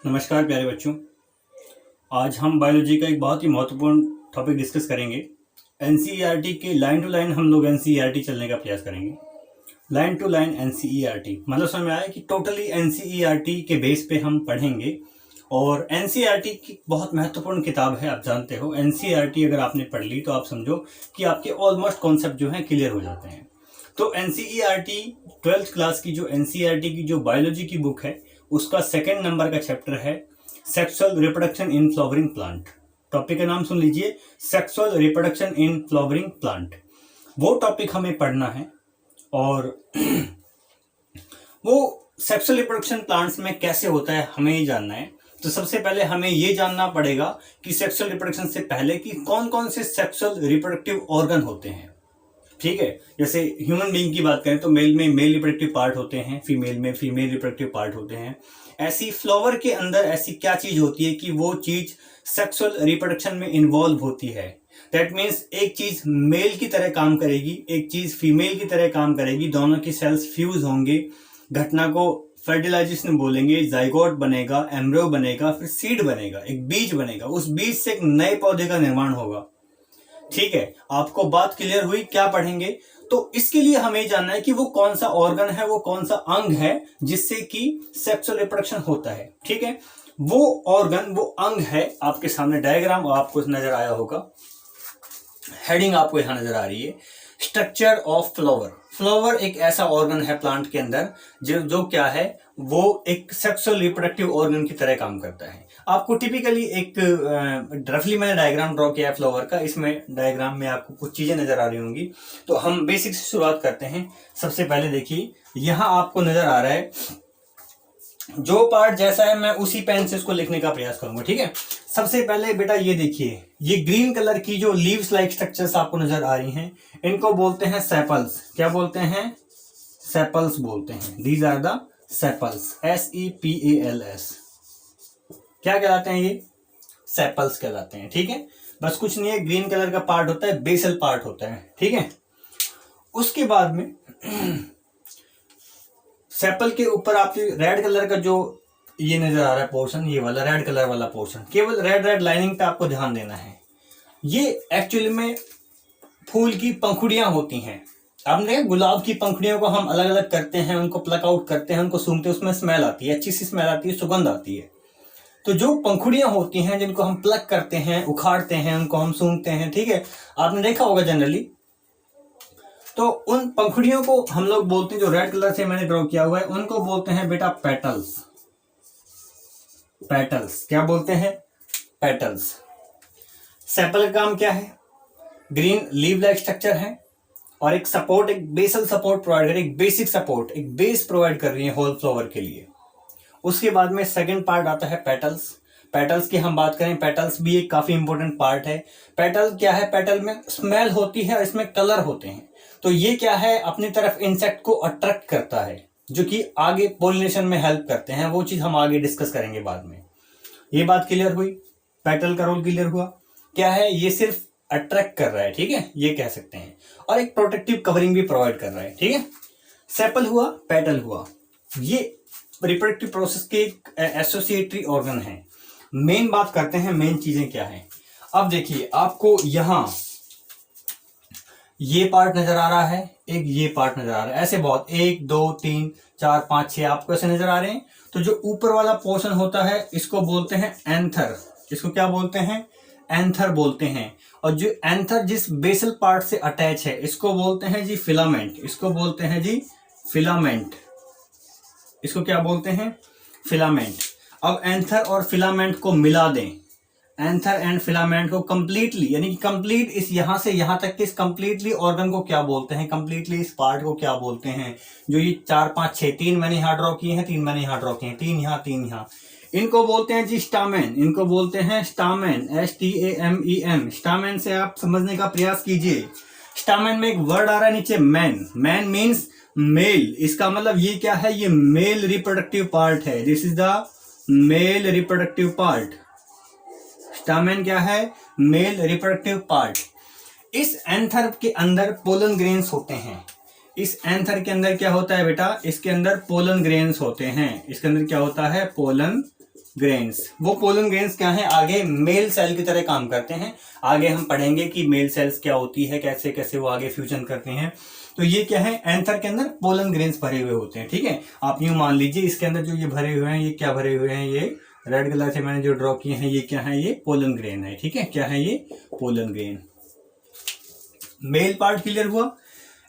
नमस्कार प्यारे बच्चों। आज हम बायोलॉजी का एक बहुत ही महत्वपूर्ण टॉपिक डिस्कस करेंगे। एनसीईआरटी के लाइन टू लाइन हम लोग एनसीईआरटी चलने का प्रयास करेंगे। लाइन टू लाइन एनसीईआरटी मतलब समझ में आया कि टोटली एनसीईआरटी के बेस पे हम पढ़ेंगे। और एनसीईआरटी की बहुत महत्वपूर्ण किताब है, आप जानते हो। एनसीईआरटी अगर आपने पढ़ ली तो आप समझो कि आपके ऑलमोस्ट कॉन्सेप्ट जो हैं क्लियर हो जाते हैं। तो एनसीईआरटी 12th क्लास की जो एनसीईआरटी की जो बायोलॉजी की बुक है उसका 2nd नंबर का चैप्टर है sexual reproduction in flowering plant. Topic का नाम सुन लीजिए, sexual reproduction in flowering plant. वो टॉपिक हमें पढ़ना है। और वो सेक्सुअल रिप्रोडक्शन प्लांट्स में कैसे होता है हमें ही जानना है। तो सबसे पहले हमें ये जानना पड़ेगा कि सेक्सुअल रिप्रोडक्शन से पहले कि कौन कौन से सेक्सुअल रिप्रोडक्टिव ऑर्गन होते हैं। ठीक है, जैसे ह्यूमन बीइंग की बात करें तो मेल में मेल रिप्रोडक्टिव पार्ट होते हैं, फीमेल में फीमेल रिप्रोडक्टिव पार्ट होते हैं। ऐसी फ्लावर के अंदर ऐसी क्या चीज होती है कि वो चीज सेक्सुअल रिप्रोडक्शन में इन्वॉल्व होती है। दैट मीन्स एक चीज मेल की तरह काम करेगी, एक चीज फीमेल की तरह काम करेगी, दोनों के सेल्स फ्यूज होंगे, घटना को फर्टिलाइजेशन बोलेंगे, जाइगोट बनेगा, एम्ब्रियो बनेगा, फिर सीड बनेगा, एक बीज बनेगा, उस बीज से एक नए पौधे का निर्माण होगा। ठीक है, आपको बात क्लियर हुई? क्या पढ़ेंगे? तो इसके लिए हमें जानना है कि वो कौन सा ऑर्गन है, वो कौन सा अंग है जिससे कि सेक्सुअल रिप्रोडक्शन होता है। ठीक है, वो ऑर्गन, वो अंग है। आपके सामने डायग्राम आपको नजर आया होगा, हेडिंग आपको यहां नजर आ रही है, स्ट्रक्चर ऑफ फ्लावर। फ्लावर एक ऐसा ऑर्गन है प्लांट के अंदर जो क्या है, वो एक सेक्सुअल रिप्रोडक्टिव ऑर्गन की तरह काम करता है। आपको टिपिकली एक रफली मैंने डायग्राम ड्रॉ किया है फ्लावर का। इसमें डायग्राम में आपको कुछ चीजें नजर आ रही होंगी। तो हम बेसिक से शुरुआत करते हैं। सबसे पहले देखिए, यहां आपको नजर आ रहा है, जो पार्ट जैसा है मैं उसी पेन से इसको लिखने का प्रयास करूंगा। ठीक है, सबसे पहले बेटा ये देखिए, ये ग्रीन कलर की जो लीव्स लाइक स्ट्रक्चर्स आपको नजर आ रही हैं, इनको बोलते हैं सेपल्स। क्या बोलते हैं? सेपल्स बोलते हैं। These are the sepals, SEPALS। क्या कहलाते हैं ये? सेपल्स कहलाते हैं। ठीक है, बस कुछ नहीं है, ग्रीन कलर का पार्ट होता है, बेसल पार्ट होता है। ठीक है, उसके बाद में सेपल के ऊपर आपके रेड कलर का जो ये नजर आ रहा है पोर्शन, ये वाला रेड कलर वाला पोर्शन, केवल रेड रेड लाइनिंग पे आपको ध्यान देना है। ये एक्चुअली में फूल की पंखुड़ियां होती हैं। आपने गुलाब की पंखुड़ियों को हम अलग अलग करते हैं, उनको प्लक आउट करते हैं, उनको सूंघते हैं, उसमें स्मेल आती है, अच्छी सी स्मेल आती है, सुगंध आती है। तो जो पंखुड़ियां होती हैं जिनको हम प्लक करते हैं, उखाड़ते हैं, उनको हम सूंघते हैं, ठीक है, आपने देखा होगा जनरली। तो उन पंखुड़ियों को हम लोग बोलते हैं, जो रेड कलर से मैंने ड्रॉ किया हुआ है, उनको बोलते हैं बेटा पेटल्स। पेटल्स क्या बोलते हैं? पेटल्स। सेपल का काम क्या है? ग्रीन लीव लाइक स्ट्रक्चर है और एक सपोर्ट, एक बेसल सपोर्ट प्रोवाइड कर रही है, एक बेसिक सपोर्ट, एक बेस प्रोवाइड कर रही है होल फ्लावर के लिए। उसके बाद में सेकंड पार्ट आता है पेटल्स। पेटल्स की हम बात करें, पेटल्स भी एक काफी इंपॉर्टेंट पार्ट है। पेटल क्या है? पेटल में स्मेल होती है और इसमें कलर होते हैं। तो ये क्या है? अपनी तरफ इंसेक्ट को अट्रैक्ट करता है, जो कि आगे पोलिनेशन में हेल्प करते हैं। वो चीज हम आगे डिस्कस करेंगे बाद में। ये बात क्लियर हुई? पेटल का रोल क्लियर हुआ? क्या है? ये सिर्फ अट्रैक्ट कर रहा है, ठीक है, ये कह सकते हैं, और एक प्रोटेक्टिव कवरिंग भी प्रोवाइड कर रहा है। ठीक है, सेपल हुआ, पेटल हुआ, ये रिप्रोडक्टिव प्रोसेस के एसोसिएटरी ऑर्गन है। मेन बात करते हैं, मेन चीजें क्या हैं। अब देखिए, आपको यहां ये पार्ट नजर आ रहा है, एक ये पार्ट नजर आ रहा है, ऐसे बहुत 1 2 3 4 5 6 आपको ऐसे नजर आ रहे हैं। तो जो ऊपर वाला पोर्शन होता है इसको बोलते हैं एंथर। इसको क्या बोलते हैं? एंथर बोलते हैं। और जो एंथर जिस बेसल पार्ट से अटैच है इसको बोलते हैं जी फिलामेंट। इसको बोलते हैं जी फिलामेंट। इसको क्या बोलते हैं? फिलामेंट। अब एंथर और फिलामेंट को मिला दें, एंथर एंड फिलामेंट को कंप्लीटली, यानी कि कंप्लीट इस यहां से यहां तक के इस कंप्लीटली ऑर्गन को क्या बोलते हैं? कंप्लीटली इस पार्ट को क्या बोलते हैं? जो ये 4 5 6 3 मैंने यहां ड्रॉ किए हैं, 3 मैंने यहां ड्रॉ किए हैं, 3 यहां 3 यहां, इनको बोलते हैं जी स्टामेन। इनको बोलते हैं स्टामेन, STAMEN। स्टामेन से आप समझने का प्रयास कीजिए। स्टामेन में एक वर्ड आ रहा है नीचे, मैन। Man means male. इसका मतलब ये क्या है? ये मेल रिप्रोडक्टिव पार्ट है। This is the male reproductive part. Stamen क्या है? Mail reproductive part. इस एंथर के अंदर पोलन ग्रेन्स होते हैं। इस एंथर के अंदर क्या होता है बेटा? इसके अंदर पोलन ग्रेन्स होते हैं। इसके अंदर क्या होता है? Pollen grains. वो पोलन ग्रेन्स क्या है, आगे मेल सेल की तरह काम करते हैं। आगे हम पढ़ेंगे कि मेल सेल्स क्या होती है, कैसे कैसे वो आगे फ्यूजन करते हैं। तो ये क्या है, एंथर के अंदर पोलन ग्रेन्स भरे हुए होते हैं। ठीक है, आप यूं मान लीजिए इसके अंदर जो ये भरे हुए हैं, ये क्या भरे हुए हैं, ये रेड कलर से मैंने जो ड्रॉ किए हैं, ये क्या है, ये पोलन ग्रेन है। ठीक है, क्या है ये, pollen grain. Male part clear हुआ।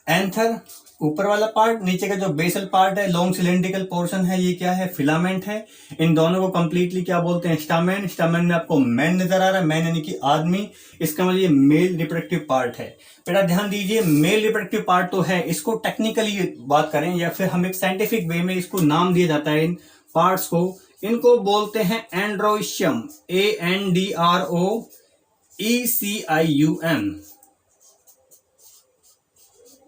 एंथर ऊपर वाला पार्ट, नीचे का जो बेसल पार्ट है, लॉन्ग सिलेंड्रिकल पोर्शन है, ये क्या है, फिलामेंट है। इन दोनों को कंप्लीटली क्या बोलते हैं, स्टामेन। स्टामेन में आपको मैन नजर आ रहा है, मैन यानी कि आदमी, इसका मतलब ये मेल रिप्रोडक्टिव पार्ट है। बेटा ध्यान दीजिए, मेल रिप्रोडक्टिव पार्ट तो है, इसको टेक्निकली बात करें या फिर हम एक साइंटिफिक वे में इसको नाम दिया जाता है इन पार्ट्स को, इनको बोलते हैं एंड्रोइशियम, ANDROECIUM।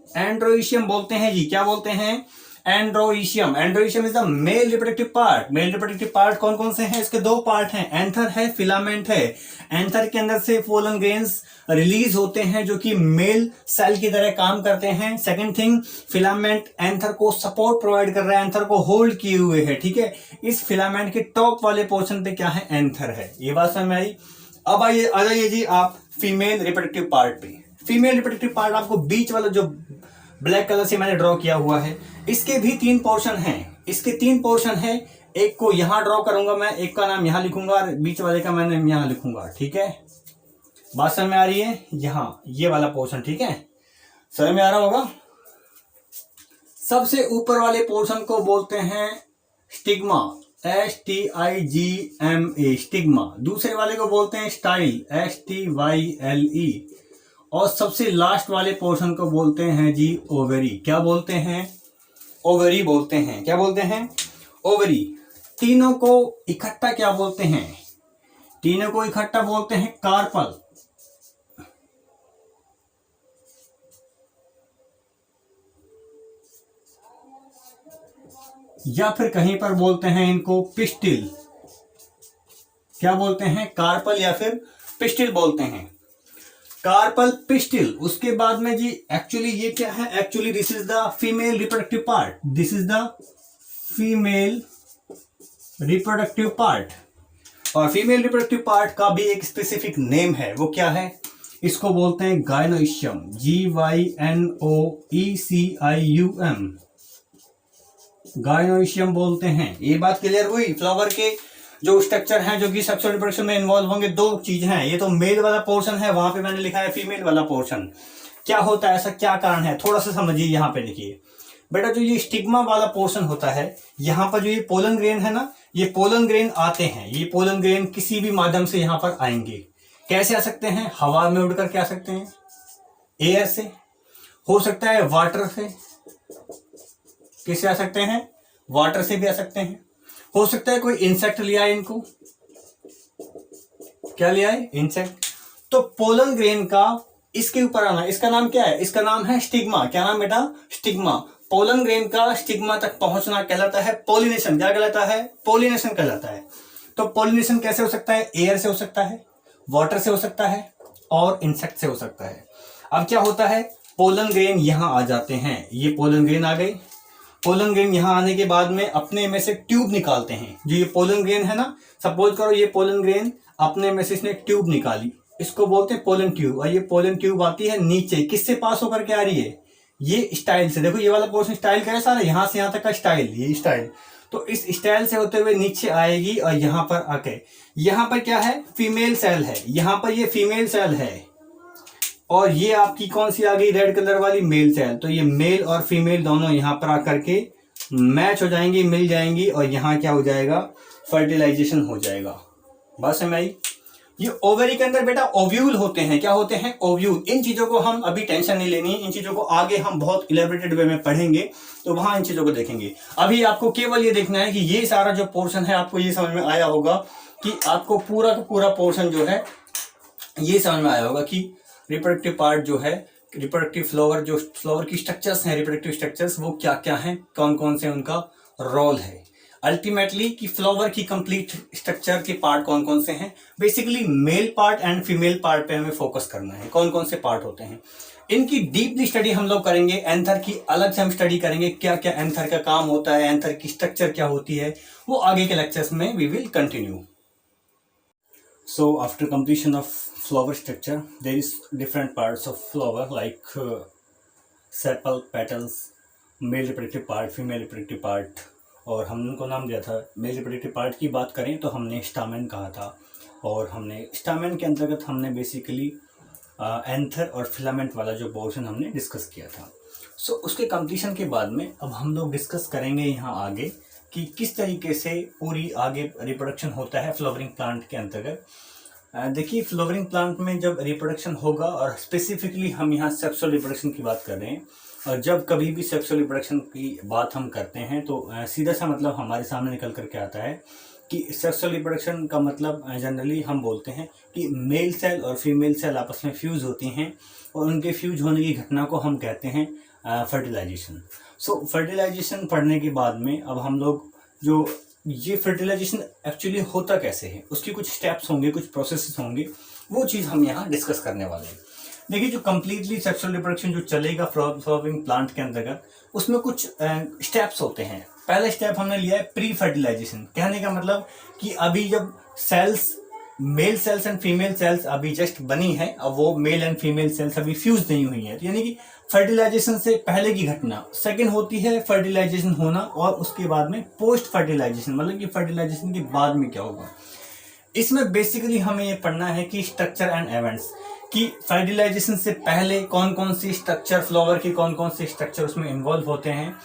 एंड्रोइशियम बोलते हैं जी, क्या बोलते हैं, androecium. Androecium is the male reproductive part. Male reproductive part कौन कौन से हैं, इसके दो पार्ट हैं, एंथर है, फिलामेंट है। एंथर के अंदर से पोलन ग्रेन्स रिलीज होते हैं जो कि मेल सेल की तरह काम करते हैं। सेकंड थिंग, फिलामेंट एंथर को सपोर्ट प्रोवाइड कर रहा है, एंथर को होल्ड किए हुए है। ठीक है, इस फिलामेंट के टॉप वाले पोर्शन पे क्या है, एंथर है। ये बात समझ में आई। अब आइए आ जाइए जी आप फीमेल रिप्रोडक्टिव पार्ट पे। फीमेल रिप्रोडक्टिव पार्ट आपको बीच वाला जो ब्लैक कलर से मैंने ड्रॉ किया हुआ है, इसके भी 3 पोर्शन हैं। इसके 3 पोर्शन है, एक को यहां ड्रॉ करूंगा मैं, एक का नाम यहां लिखूंगा और बीच वाले का मैंने यहां लिखूंगा। ठीक है, बात समझ में आ रही है, यहां ये वाला पोर्शन। ठीक है, समझ में आ रहा होगा। सबसे ऊपर वाले पोर्शन को बोलते हैं स्टिग्मा, STIGMA, स्टिग्मा। दूसरे वाले को बोलते हैं स्टाइल, STYLE। और सबसे लास्ट वाले पोर्शन को बोलते हैं जी ओवरी। क्या बोलते हैं, ओवरी बोलते हैं। क्या बोलते हैं, ओवरी। तीनों को इकट्ठा क्या बोलते हैं, तीनों को इकट्ठा बोलते हैं कार्पल, या फिर कहीं पर बोलते हैं इनको पिस्टिल। क्या बोलते हैं, कार्पल या फिर पिस्टिल बोलते हैं, कार्पल पिस्टिल। उसके बाद में जी एक्चुअली ये क्या है, actually this is the female reproductive part, this is the female reproductive part. और फीमेल रिप्रोडक्टिव पार्ट का भी एक स्पेसिफिक नेम है, वो क्या है, इसको बोलते हैं गायनोइशियम, GYNOECIUM, गायनोइशियम बोलते हैं। ये बात क्लियर हुई। फ्लावर के जो स्ट्रक्चर हैं जो कि सेक्सुअल रिप्रोडक्शन में इन्वॉल्व होंगे, 2 चीज हैं, ये तो मेल वाला पोर्शन है, वहां पे मैंने लिखा है फीमेल वाला पोर्शन। क्या होता है, ऐसा क्या कारण है, थोड़ा सा समझिए। यहां पे लिखिए बेटा, जो ये स्टिग्मा वाला पोर्शन होता है, यहां पर जो ये पोलन ग्रेन है ना, ये पोलन ग्रेन आते हैं, ये पोलन ग्रेन किसी भी माध्यम से यहां पर आएंगे। कैसे आ सकते हैं, हवा में उड़कर के आ सकते हैं, एयर से, हो सकता है वाटर से, किससे आ सकते हैं, वाटर से भी आ सकते हैं, हो सकता है कोई इंसेक्ट लिया है इनको, क्या लिया है, इंसेक्ट। तो पोलन ग्रेन का इसके ऊपर आना, इसका नाम क्या है, इसका नाम है स्टिग्मा। क्या नाम बेटा, स्टिग्मा। पोलन ग्रेन का स्टिग्मा तक पहुंचना कहलाता है पोलिनेशन। क्या कहलाता है, पोलिनेशन कहलाता है। तो पोलिनेशन कैसे हो सकता है, एयर से हो सकता है, वाटर से हो सकता है और इंसेक्ट से हो सकता है। अब क्या होता है, पोलन ग्रेन यहां आ जाते हैं, ये पोलन ग्रेन आ गए। पोलन ग्रेन यहां आने के बाद में अपने में से ट्यूब निकालते हैं। जो ये पोलन ग्रेन है ना, सपोज करो ये पोलन ग्रेन अपने में से इसने ट्यूब निकाली, इसको बोलते हैं पोलन ट्यूब। और ये पोलन ट्यूब आती है नीचे, किससे पास होकर के आ रही है, ये स्टाइल से। देखो ये वाला पोर्शन स्टाइल कैसा है, यहां से यहां तक का स्टाइल, ये स्टाइल। तो इस स्टाइल से होते हुए नीचे आएगी और यहां पर आके, यहां पर क्या है, फीमेल सेल है, यहां पर ये फीमेल सेल है और ये आपकी कौन सी आ गई, रेड कलर वाली मेल सेल। तो ये मेल और फीमेल दोनों यहां पर आकर के मैच हो जाएंगी, मिल जाएंगी और यहां क्या हो जाएगा, फर्टिलाइजेशन हो जाएगा। बात समझ आई। ये ओवरी के अंदर बेटा ओव्यूल होते हैं। क्या होते हैं, ओव्यूल। इन चीजों को हम अभी टेंशन नहीं लेनी, इन चीजों को आगे हम बहुत इलेबोरेटेड वे में पढ़ेंगे, तो वहां इन चीजों को देखेंगे। अभी आपको केवल ये देखना है कि ये सारा जो पोर्शन है, आपको ये समझ में आया होगा कि आपको पूरा का पूरा पोर्शन जो है ये समझ में आया होगा कि रिप्रोडक्टिव पार्ट जो है, रिप्रोडक्टिव फ्लावर, जो फ्लावर की स्ट्रक्चर्स हैं, रिप्रोडक्टिव स्ट्रक्चर्स, वो क्या क्या हैं, कौन कौन से उनका रोल है। अल्टीमेटली कि फ्लावर की कंप्लीट स्ट्रक्चर के पार्ट कौन कौन से हैं। Basically male part and female part पे हमें फोकस करना है, कौन कौन से पार्ट होते हैं। इनकी डीपली स्टडी हम लोग करेंगे, एंथर की अलग से हम स्टडी करेंगे, क्या क्या एंथर का काम होता है, एंथर की स्ट्रक्चर क्या होती है, वो आगे के लेक्चर्स में we will continue. So after completion of flower structure, there is different parts of flower like sepal, petals, male reproductive part, female reproductive part. और हमने उनको नाम दिया था. मेल रिप्रोडक्टिव पार्ट की बात करें तो हमने स्टामेन कहा था, और हमने स्टामेन के अंतर्गत हमने बेसिकली एंथर और फिलामेंट वाला जो पोर्शन हमने डिस्कस किया था. सो उसके कंप्लीशन के बाद में अब हम लोग डिस्कस करेंगे यहाँ आगे कि किस तरीके से पूरी आगे रिप्रोडक्शन होता है फ्लावरिंग प्लांट के अंतर्गत. देखिए, फ्लावरिंग प्लांट में जब रिप्रोडक्शन होगा, और स्पेसिफिकली हम यहाँ सेक्सुअल रिप्रोडक्शन की बात कर रहे हैं, और जब कभी भी सेक्सुअल रिप्रोडक्शन की बात हम करते हैं तो सीधा सा मतलब हमारे सामने निकल करके आता है कि सेक्सुअल रिप्रोडक्शन का मतलब जनरली हम बोलते हैं कि मेल सेल और फीमेल सेल आपस में फ्यूज़ होती हैं, और उनके फ्यूज होने की घटना को हम कहते हैं फर्टिलाइजेशन. सो फर्टिलाइजेशन पढ़ने के बाद में अब हम लोग जो ये फर्टिलाइजेशन एक्चुअली होता कैसे है, उसकी कुछ स्टेप्स होंगे, कुछ प्रोसेसेस होंगे, वो चीज़ हम यहाँ डिस्कस करने वाले हैं. देखिए, जो कम्प्लीटली सेक्सुअल रिप्रोडक्शन जो चलेगा फ्लावरिंग प्लांट के अंतर्गत, उसमें कुछ स्टेप्स होते हैं. पहला स्टेप हमने लिया है प्री फर्टिलाइजेशन. कहने का मतलब कि अभी जब cells, male cells and female cells अभी जस्ट बनी है, अब वो मेल एंड फीमेल सेल्स अभी फ्यूज नहीं हुई है, यानी कि फर्टिलाइजेशन से पहले की घटना. सेकंड होती है फर्टिलाइजेशन होना, और उसके बाद में पोस्ट फर्टिलाइजेशन, मतलब कि फर्टिलाइजेशन के बाद में क्या होगा. इसमें बेसिकली हमें ये पढ़ना है कि स्ट्रक्चर एंड इवेंट्स, कि फर्टिलाइजेशन से पहले कौन कौन सी स्ट्रक्चर, फ्लावर के कौन कौन से स्ट्रक्चर उसमें इन्वॉल्व होते हैं,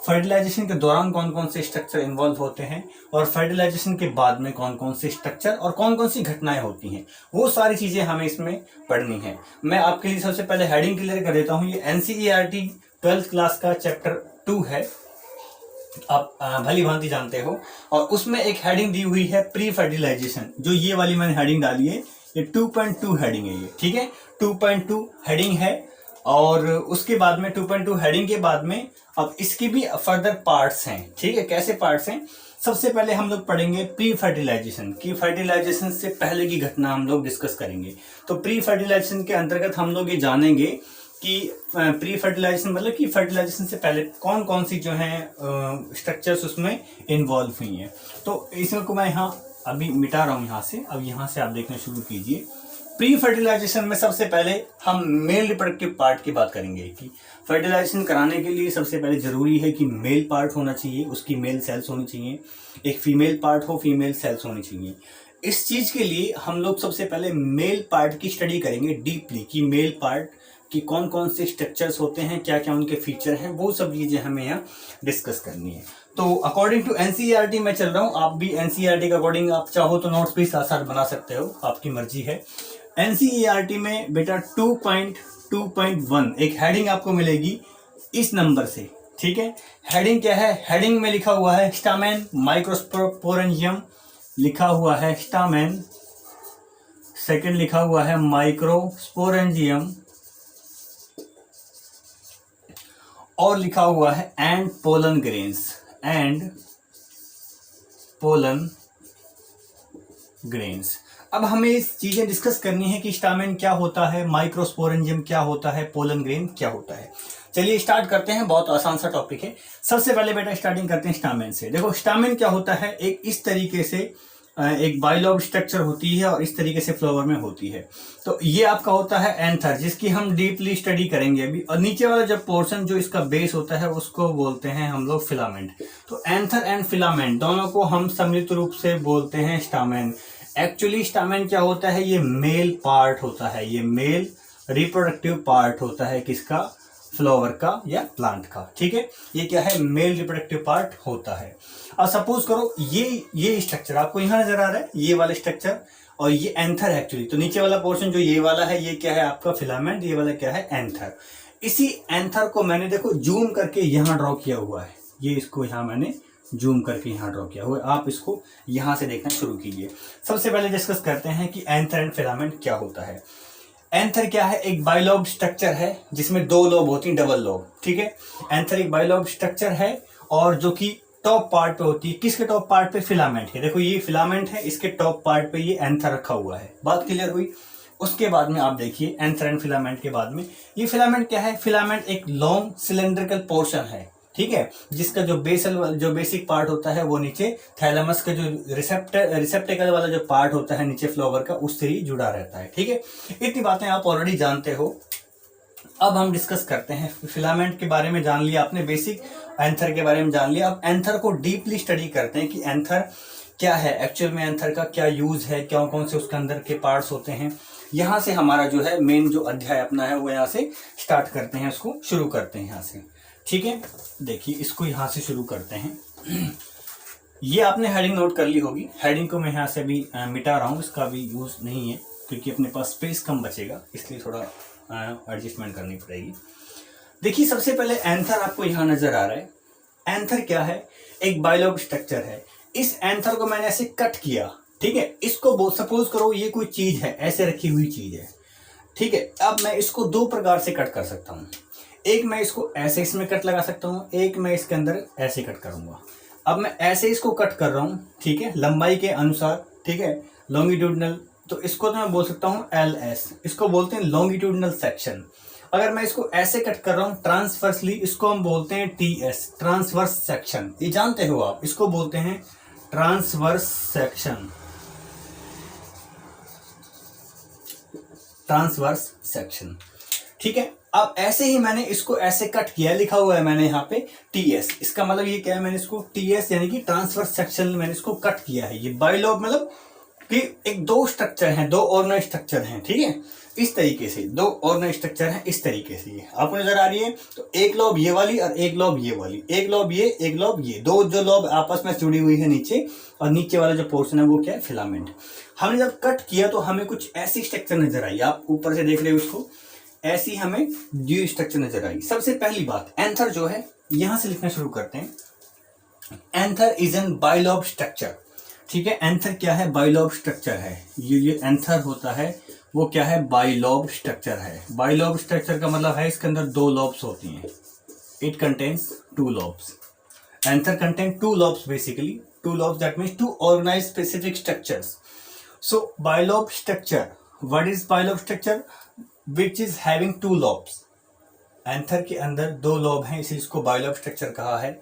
फर्टिलाइजेशन के दौरान कौन कौन से स्ट्रक्चर इन्वॉल्व होते हैं, और फर्टिलाइजेशन के बाद में कौन कौन से स्ट्रक्चर और कौन कौन सी घटनाएं होती हैं, वो सारी चीज़ें हमें इसमें पढ़नी है. मैं आपके लिए सबसे पहले हेडिंग क्लियर कर देता हूँ. ये NCERT 12th क्लास का चैप्टर 2 है, आप भली भांति जानते हो, और उसमें एक हेडिंग दी हुई है प्री फर्टिलाइजेशन. जो ये वाली मैंने हेडिंग डाली है, ये 2.2 हेडिंग है, ये ठीक है, 2.2 हेडिंग है. और उसके बाद में 2.2 हेडिंग के बाद में अब इसकी भी फर्दर पार्ट्स हैं, ठीक है. कैसे पार्ट्स हैं? सबसे पहले हम लोग पढ़ेंगे प्री फर्टिलाइजेशन की, फर्टिलाइजेशन से पहले की घटना हम लोग डिस्कस करेंगे. तो प्री फर्टिलाइजेशन के अंतर्गत हम लोग ये जानेंगे कि प्री फर्टिलाइजेशन मतलब कि फर्टिलाइजेशन से पहले कौन कौन सी जो है स्ट्रक्चर्स उसमें इन्वॉल्व हुई हैं. तो इसमें को मैं यहाँ अभी मिटा रहा हूँ यहाँ से. अब यहाँ से आप देखना शुरू कीजिए. प्री फर्टिलाइजेशन में सबसे पहले हम मेल रिप्रोडक्टिव पार्ट की बात करेंगे कि फर्टिलाइजेशन कराने के लिए सबसे पहले जरूरी है कि मेल पार्ट होना चाहिए, उसकी मेल सेल्स होनी चाहिए, एक फीमेल पार्ट हो, फीमेल सेल्स होनी चाहिए. इस चीज के लिए हम लोग सबसे पहले मेल पार्ट की स्टडी करेंगे डीपली, कि मेल पार्ट कि कौन कौन से स्ट्रक्चर्स होते हैं, क्या क्या उनके फीचर हैं, वो सब चीजें हमें यहाँ डिस्कस करनी है. तो अकॉर्डिंग टू NCERT मैं चल रहा हूँ, आप भी NCERT के अकॉर्डिंग आप चाहो तो नोट्स भी साथ साथ बना सकते हो, आपकी मर्जी है. NCERT में बेटा 2.2.1 एक हेडिंग आपको मिलेगी इस नंबर से, ठीक है. हेडिंग क्या है? हेडिंग में लिखा हुआ है स्टामेन माइक्रोस्पोरेंजियम, लिखा हुआ है स्टामेन. सेकंड लिखा हुआ है माइक्रोस्पोरेंजियम, और लिखा हुआ है and pollen grains, and pollen grains. अब हमें इस चीजें डिस्कस करनी है कि स्टामेन क्या होता है, माइक्रोस्पोरेंजियम क्या होता है, पोलन ग्रेन क्या होता है. चलिए स्टार्ट करते हैं, बहुत आसान सा टॉपिक है. सबसे पहले बेटा स्टार्टिंग करते हैं स्टामेन से. देखो, स्टामेन क्या होता है, एक इस तरीके से एक बाइलोब स्ट्रक्चर होती है, और इस तरीके से फ्लावर में होती है. तो ये आपका होता है एंथर, जिसकी हम डीपली स्टडी करेंगे अभी. और नीचे वाला जब पोर्शन जो इसका बेस होता है उसको बोलते हैं हम लोग फिलामेंट. तो एंथर एंड फिलामेंट दोनों को हम सम्मिलित रूप से बोलते हैं स्टामेन. एक्चुअली स्टामेन क्या होता है? ये मेल पार्ट होता है, ये मेल रिप्रोडक्टिव पार्ट होता है. किसका? फ्लावर का या प्लांट का, ठीक है. ये क्या है? मेल रिप्रोडक्टिव पार्ट होता है. अब सपोज करो ये स्ट्रक्चर आपको यहाँ नजर आ रहा है, ये वाला स्ट्रक्चर, और ये एंथर है एक्चुअली. तो नीचे वाला पोर्शन जो ये वाला है, ये क्या है आपका? फिलामेंट. ये वाला क्या है? एंथर. इसी एंथर को मैंने देखो जूम करके यहाँ ड्रॉ किया हुआ है. ये इसको यहाँ मैंने जूम करके यहाँ ड्रॉ किया हुआ है. आप इसको यहाँ से देखना शुरू कीजिए. सबसे पहले डिस्कस करते हैं कि एंथर एंड फिलामेंट क्या होता है. एंथर क्या है? एक बाइलोब स्ट्रक्चर है जिसमें 2 लोब होती हैं, डबल लोब, ठीक है. एंथर एक बाइलोब स्ट्रक्चर है, और जो कि टॉप पार्ट पे होती है. किसके टॉप पार्ट पे? फिलामेंट है. देखो ये फिलामेंट है, इसके टॉप पार्ट पे ये एंथर रखा हुआ है. बात क्लियर हुई. उसके बाद में आप देखिए एंथर एंड फिलामेंट के बाद में, ये फिलामेंट क्या है? फिलामेंट एक लॉन्ग सिलेंड्रिकल पोर्शन है, ठीक है, जिसका जो बेसिक पार्ट होता है वो नीचे थैलेमस का जो रिसेप्टेकल वाला जो पार्ट होता है नीचे फ्लावर का, उससे ही जुड़ा रहता है, ठीक है। इतनी बातें आप ऑलरेडी जानते हो। अब हम डिस्कस करते हैं, फिलामेंट के बारे में जान लिया आपने, बेसिक एंथर के बारे में जान लिया। अब एंथर को डीपली स्टडी करते हैं कि एंथर क्या है, एक्चुअल में एंथर का क्या यूज है, क्या कौन से उसके अंदर के पार्ट्स होते हैं। यहाँ से हमारा जो है मेन जो अध्याय अपना है वो यहाँ से स्टार्ट करते हैं, उसको शुरू करते हैं यहाँ से, ठीक है। देखिए इसको यहाँ से शुरू करते हैं। ये आपने हेडिंग नोट कर ली होगी, हेडिंग को मैं यहाँ से अभी मिटा रहा हूँ, इसका भी यूज नहीं है क्योंकि अपने पास स्पेस कम बचेगा, इसलिए थोड़ा एडजस्टमेंट करनी पड़ेगी। देखिए सबसे पहले एंथर आपको यहाँ नजर आ रहा है। एंथर क्या है? एक बायोलॉग स्ट्रक्चर है। इस एंथर को मैंने ऐसे कट किया, ठीक है। इसको सपोज करो ये कोई चीज है, ऐसे रखी हुई चीज है, ठीक है। अब मैं इसको दो प्रकार से कट कर सकता हूँ। एक मैं इसको ऐसे इसमें कट लगा सकता हूँ, एक मैं इसके अंदर ऐसे कट करूंगा। अब मैं ऐसे इसको कट कर रहा हूँ, ठीक है, लंबाई के अनुसार, ठीक है, लॉन्गिट्यूडनल। तो इसको तो मैं बोल सकता हूँ LS, इसको बोलते हैं लॉन्गिट्यूडनल सेक्शन। अगर मैं इसको ऐसे कट कर रहा हूँ ट्रांसवर्सली, इसको हम बोलते हैं TS, ट्रांसवर्स सेक्शन। ये जानते हो आप, इसको बोलते हैं ट्रांसवर्स सेक्शन, ट्रांसवर्स सेक्शन, ठीक है। अब ऐसे ही मैंने इसको ऐसे कट किया, लिखा हुआ है मैंने यहाँ पे TS। इसका मतलब ये क्या है? मैंने इसको TS यानी कि ट्रांसवर्स सेक्शन मैंने इसको कट किया है। ये बायोलॉग मतलब कि एक दो स्ट्रक्चर हैं, दो ऑर्गेनाइज स्ट्रक्चर हैं, ठीक है, इस तरीके से दो ऑर्गेनाइज स्ट्रक्चर हैं, इस तरीके से ये आपको नजर आ रही है। तो एक लॉब ये वाली और एक लॉब ये वाली, एक लॉब ये, एक लॉब ये, दो जो लॉब आपस में जुड़ी हुई है नीचे, और नीचे वाला जो पोर्शन है वो क्या है? फिलामेंट। हमने जब कट किया तो हमें कुछ ऐसी स्ट्रक्चर नजर आई, आप ऊपर से देख रहे हो उसको, ऐसी हमें ड्यू स्ट्रक्चर नजर आई। सबसे पहली बात, एंथर जो है, यहां से लिखना शुरू करते हैं। एंथर इज एन बायोलॉग स्ट्रक्चर, ठीक है। एंथर क्या है? बायोलॉग स्ट्रक्चर है। ये एंथर होता है वो क्या है? बायोलॉग स्ट्रक्चर है। बायोलॉग स्ट्रक्चर का मतलब है इसके अंदर दो लॉब्स होती हैं। It contains two lobes. Anther contain two lobes, basically two lobes, that means to organize specific structures. So bilobed structure, what is bilobed structure? Which is having two lobes. Anther के अंदर दो lobe हैं, इसी इसको बायोलॉग structure कहा है।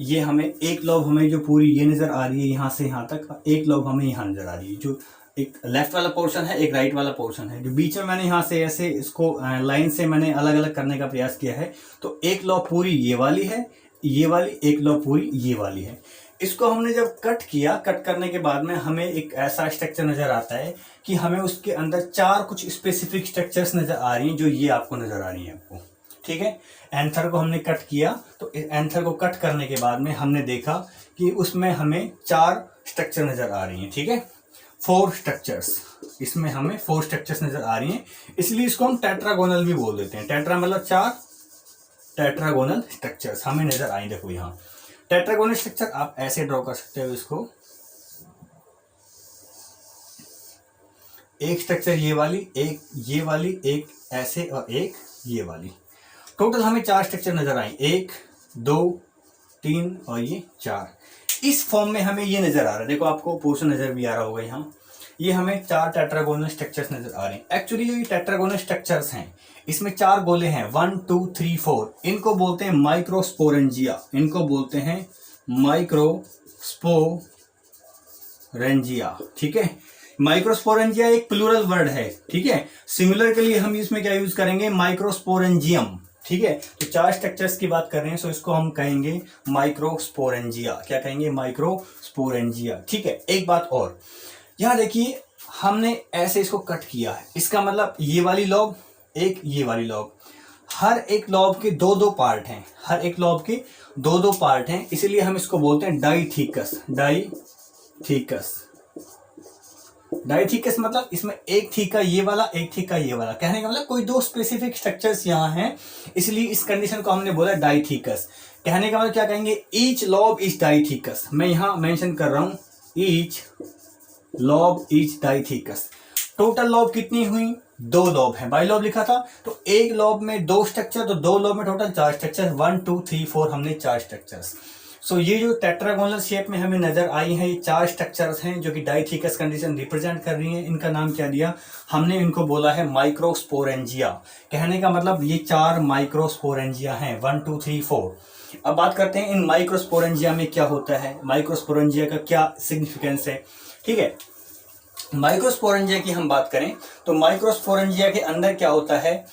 ये हमें एक लॉब हमें जो पूरी ये नजर आ रही है यहाँ से यहाँ तक, एक लॉब हमें यहाँ नजर आ रही है, जो एक लेफ्ट वाला पोर्शन है, एक राइट वाला पोर्शन है। जो बीच में मैंने यहाँ से ऐसे इसको लाइन से मैंने अलग अलग करने का प्रयास किया है। तो एक लॉब पूरी ये वाली है, ये वाली, एक लॉब पूरी ये वाली है। इसको हमने जब कट किया, कट करने के बाद में हमें एक ऐसा स्ट्रक्चर नजर आता है कि हमें उसके अंदर चार कुछ स्पेसिफिक स्ट्रक्चर्स नजर आ रही हैं, जो ये आपको नजर आ रही है आपको, ठीक है। एंथर को हमने कट किया, तो एंथर को कट करने के बाद में हमने देखा कि उसमें हमें चार स्ट्रक्चर नजर आ रही हैं, ठीक है, 4 स्ट्रक्चर्स। इसमें हमें 4 स्ट्रक्चर्स नजर आ रही हैं, इसलिए इसको हम टेट्रागोनल भी बोल देते हैं। टेट्रा मतलब 4, टेट्रागोनल स्ट्रक्चर्स हमें नजर आई। देखो यहाँ टेट्रागोनल स्ट्रक्चर आप ऐसे ड्रॉ कर सकते हो इसको, एक स्ट्रक्चर ये वाली, एक ये वाली, एक ऐसे और एक ये वाली। टोटल हमें 4 स्ट्रक्चर नजर आए, 1 2 3 और ये 4। इस फॉर्म में हमें ये नजर आ रहा है। देखो आपको पोर्शन नजर भी आ रहा होगा यहाँ, ये हमें 4 टेट्रागोनल स्ट्रक्चर्स नजर आ रहे हैं। एक्चुअली जो ये टेट्रागोनल स्ट्रक्चर्स हैं, इसमें 4 गोले हैं, 1 2 3 4। इनको बोलते हैं माइक्रोस्पोरेंजिया, इनको बोलते हैं माइक्रोस्पोरेंजिया, ठीक है। माइक्रोस्पोरेंजिया एक प्लूरल वर्ड है, ठीक है। सिमिलर के लिए हम इसमें क्या यूज करेंगे? माइक्रोस्पोरेंजियम, ठीक है। तो 4 स्ट्रक्चर्स की बात कर रहे हैं, सो इसको हम कहेंगे माइक्रोस्पोरेंजिया। क्या कहेंगे? माइक्रोस्पोरेंजिया, ठीक है। एक बात और, यहां देखिए हमने ऐसे इसको कट किया है, इसका मतलब ये वाली लॉब, एक ये वाली लॉब, हर एक लॉब के 2-2 पार्ट हैं, हर एक लॉब के 2-2 पार्ट हैं, इसीलिए हम इसको बोलते हैं डाइथीकस। डाइथीकस, डाइथीकस मतलब इसमें एक थीका ये वाला, एक थीका ये वाला। कहने का मतलब कोई 2 स्पेसिफिक स्ट्रक्चर्स यहाँ हैं, इसलिए इस कंडीशन को हमने बोला डाइथीकस। कहने का मतलब क्या कहेंगे? Each lobe is dithecous. मैं यहाँ मेंशन कर रहा हूं, each lobe is dithecous. Total lobe कितनी हुई? 2 लॉब है, बाई लॉब लिखा था, तो एक लॉब में 2 स्ट्रक्चर, तो 2 लॉब में टोटल 4 स्ट्रक्चर, 1 2 3 4 हमने 4 स्ट्रक्चर्स। सो ये जो टेट्रागोनल शेप में हमें नजर आई है, ये 4 स्ट्रक्चर्स हैं जो कि डाइथिकस कंडीशन रिप्रेजेंट कर रही हैं। इनका नाम क्या दिया हमने, इनको बोला है माइक्रोस्पोरेंजिया। कहने का मतलब ये 4 माइक्रोस्पोरेंजिया हैं, 1 2 3 4। अब बात करते हैं इन माइक्रोस्पोरेंजिया में क्या होता है, माइक्रोस्पोरेंजिया का क्या सिग्निफिकेंस है। ठीक है, माइक्रोस्पोरेंजिया की हम बात करें तो माइक्रोस्पोरेंजिया के अंदर क्या होता है,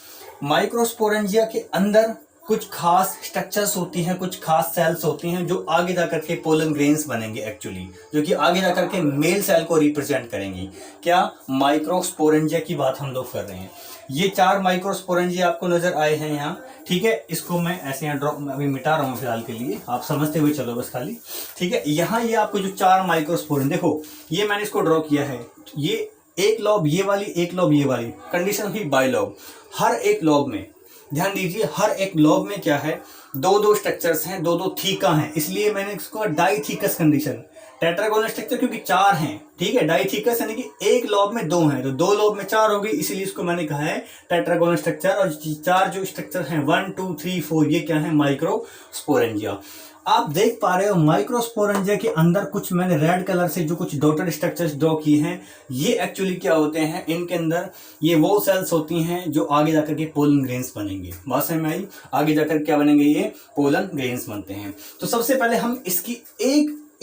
माइक्रोस्पोरेंजिया के अंदर कुछ खास स्ट्रक्चर्स होती हैं, कुछ खास सेल्स होती हैं जो आगे जाकर के पोलन ग्रेन्स बनेंगे एक्चुअली, जो कि आगे जाकर के मेल सेल को रिप्रेजेंट करेंगी। क्या माइक्रोस्पोरेंजिया की बात हम लोग कर रहे हैं। ये 4 माइक्रोस्पोरेंजिया आपको नजर आए हैं यहाँ। ठीक है, इसको मैं ऐसे यहाँ ड्रॉ अभी मिटा रहा हूँ फिलहाल के लिए, आप समझते हुए चलो बस खाली। ठीक है, यहाँ ये आपको जो 4 माइक्रोस्पोरेंजिया, देखो ये मैंने इसको ड्रॉ किया है, ये एक लॉब ये वाली, एक लॉब ये वाली, कंडीशन हुई बाइलॉब। हर एक लॉब में ध्यान दीजिए, हर एक लॉब में क्या है, 2 स्ट्रक्चर्स हैं, 2 थीका हैं, इसलिए मैंने इसको डाइथीकस कंडीशन। टेट्रागोनल स्ट्रक्चर क्योंकि 4 हैं, ठीक है, डाइथीकस यानी कि एक लॉब में 2 हैं, तो 2 लॉब में 4 हो गई, इसीलिए इसको मैंने कहा है टेट्रागोनल स्ट्रक्चर। और 4 जो स्ट्रक्चर हैं 1 2 3 4 ये क्या है, माइक्रोस्पोरेंजिया। आप देख पा रहे हो माइक्रोस्पोरेंजिया के अंदर कुछ मैंने रेड कलर से जो कुछ डॉटेड स्ट्रक्चर्स ड्रॉ किए हैं, ये एक्चुअली क्या होते हैं, इनके अंदर ये वो सेल्स होती हैं जो आगे जाकर के पोलन ग्रेन्स बनेंगे। बात समझ में आई, आगे जाकर क्या बनेंगे, ये पोलन ग्रेन्स बनते हैं। तो सबसे पहले हम इसकी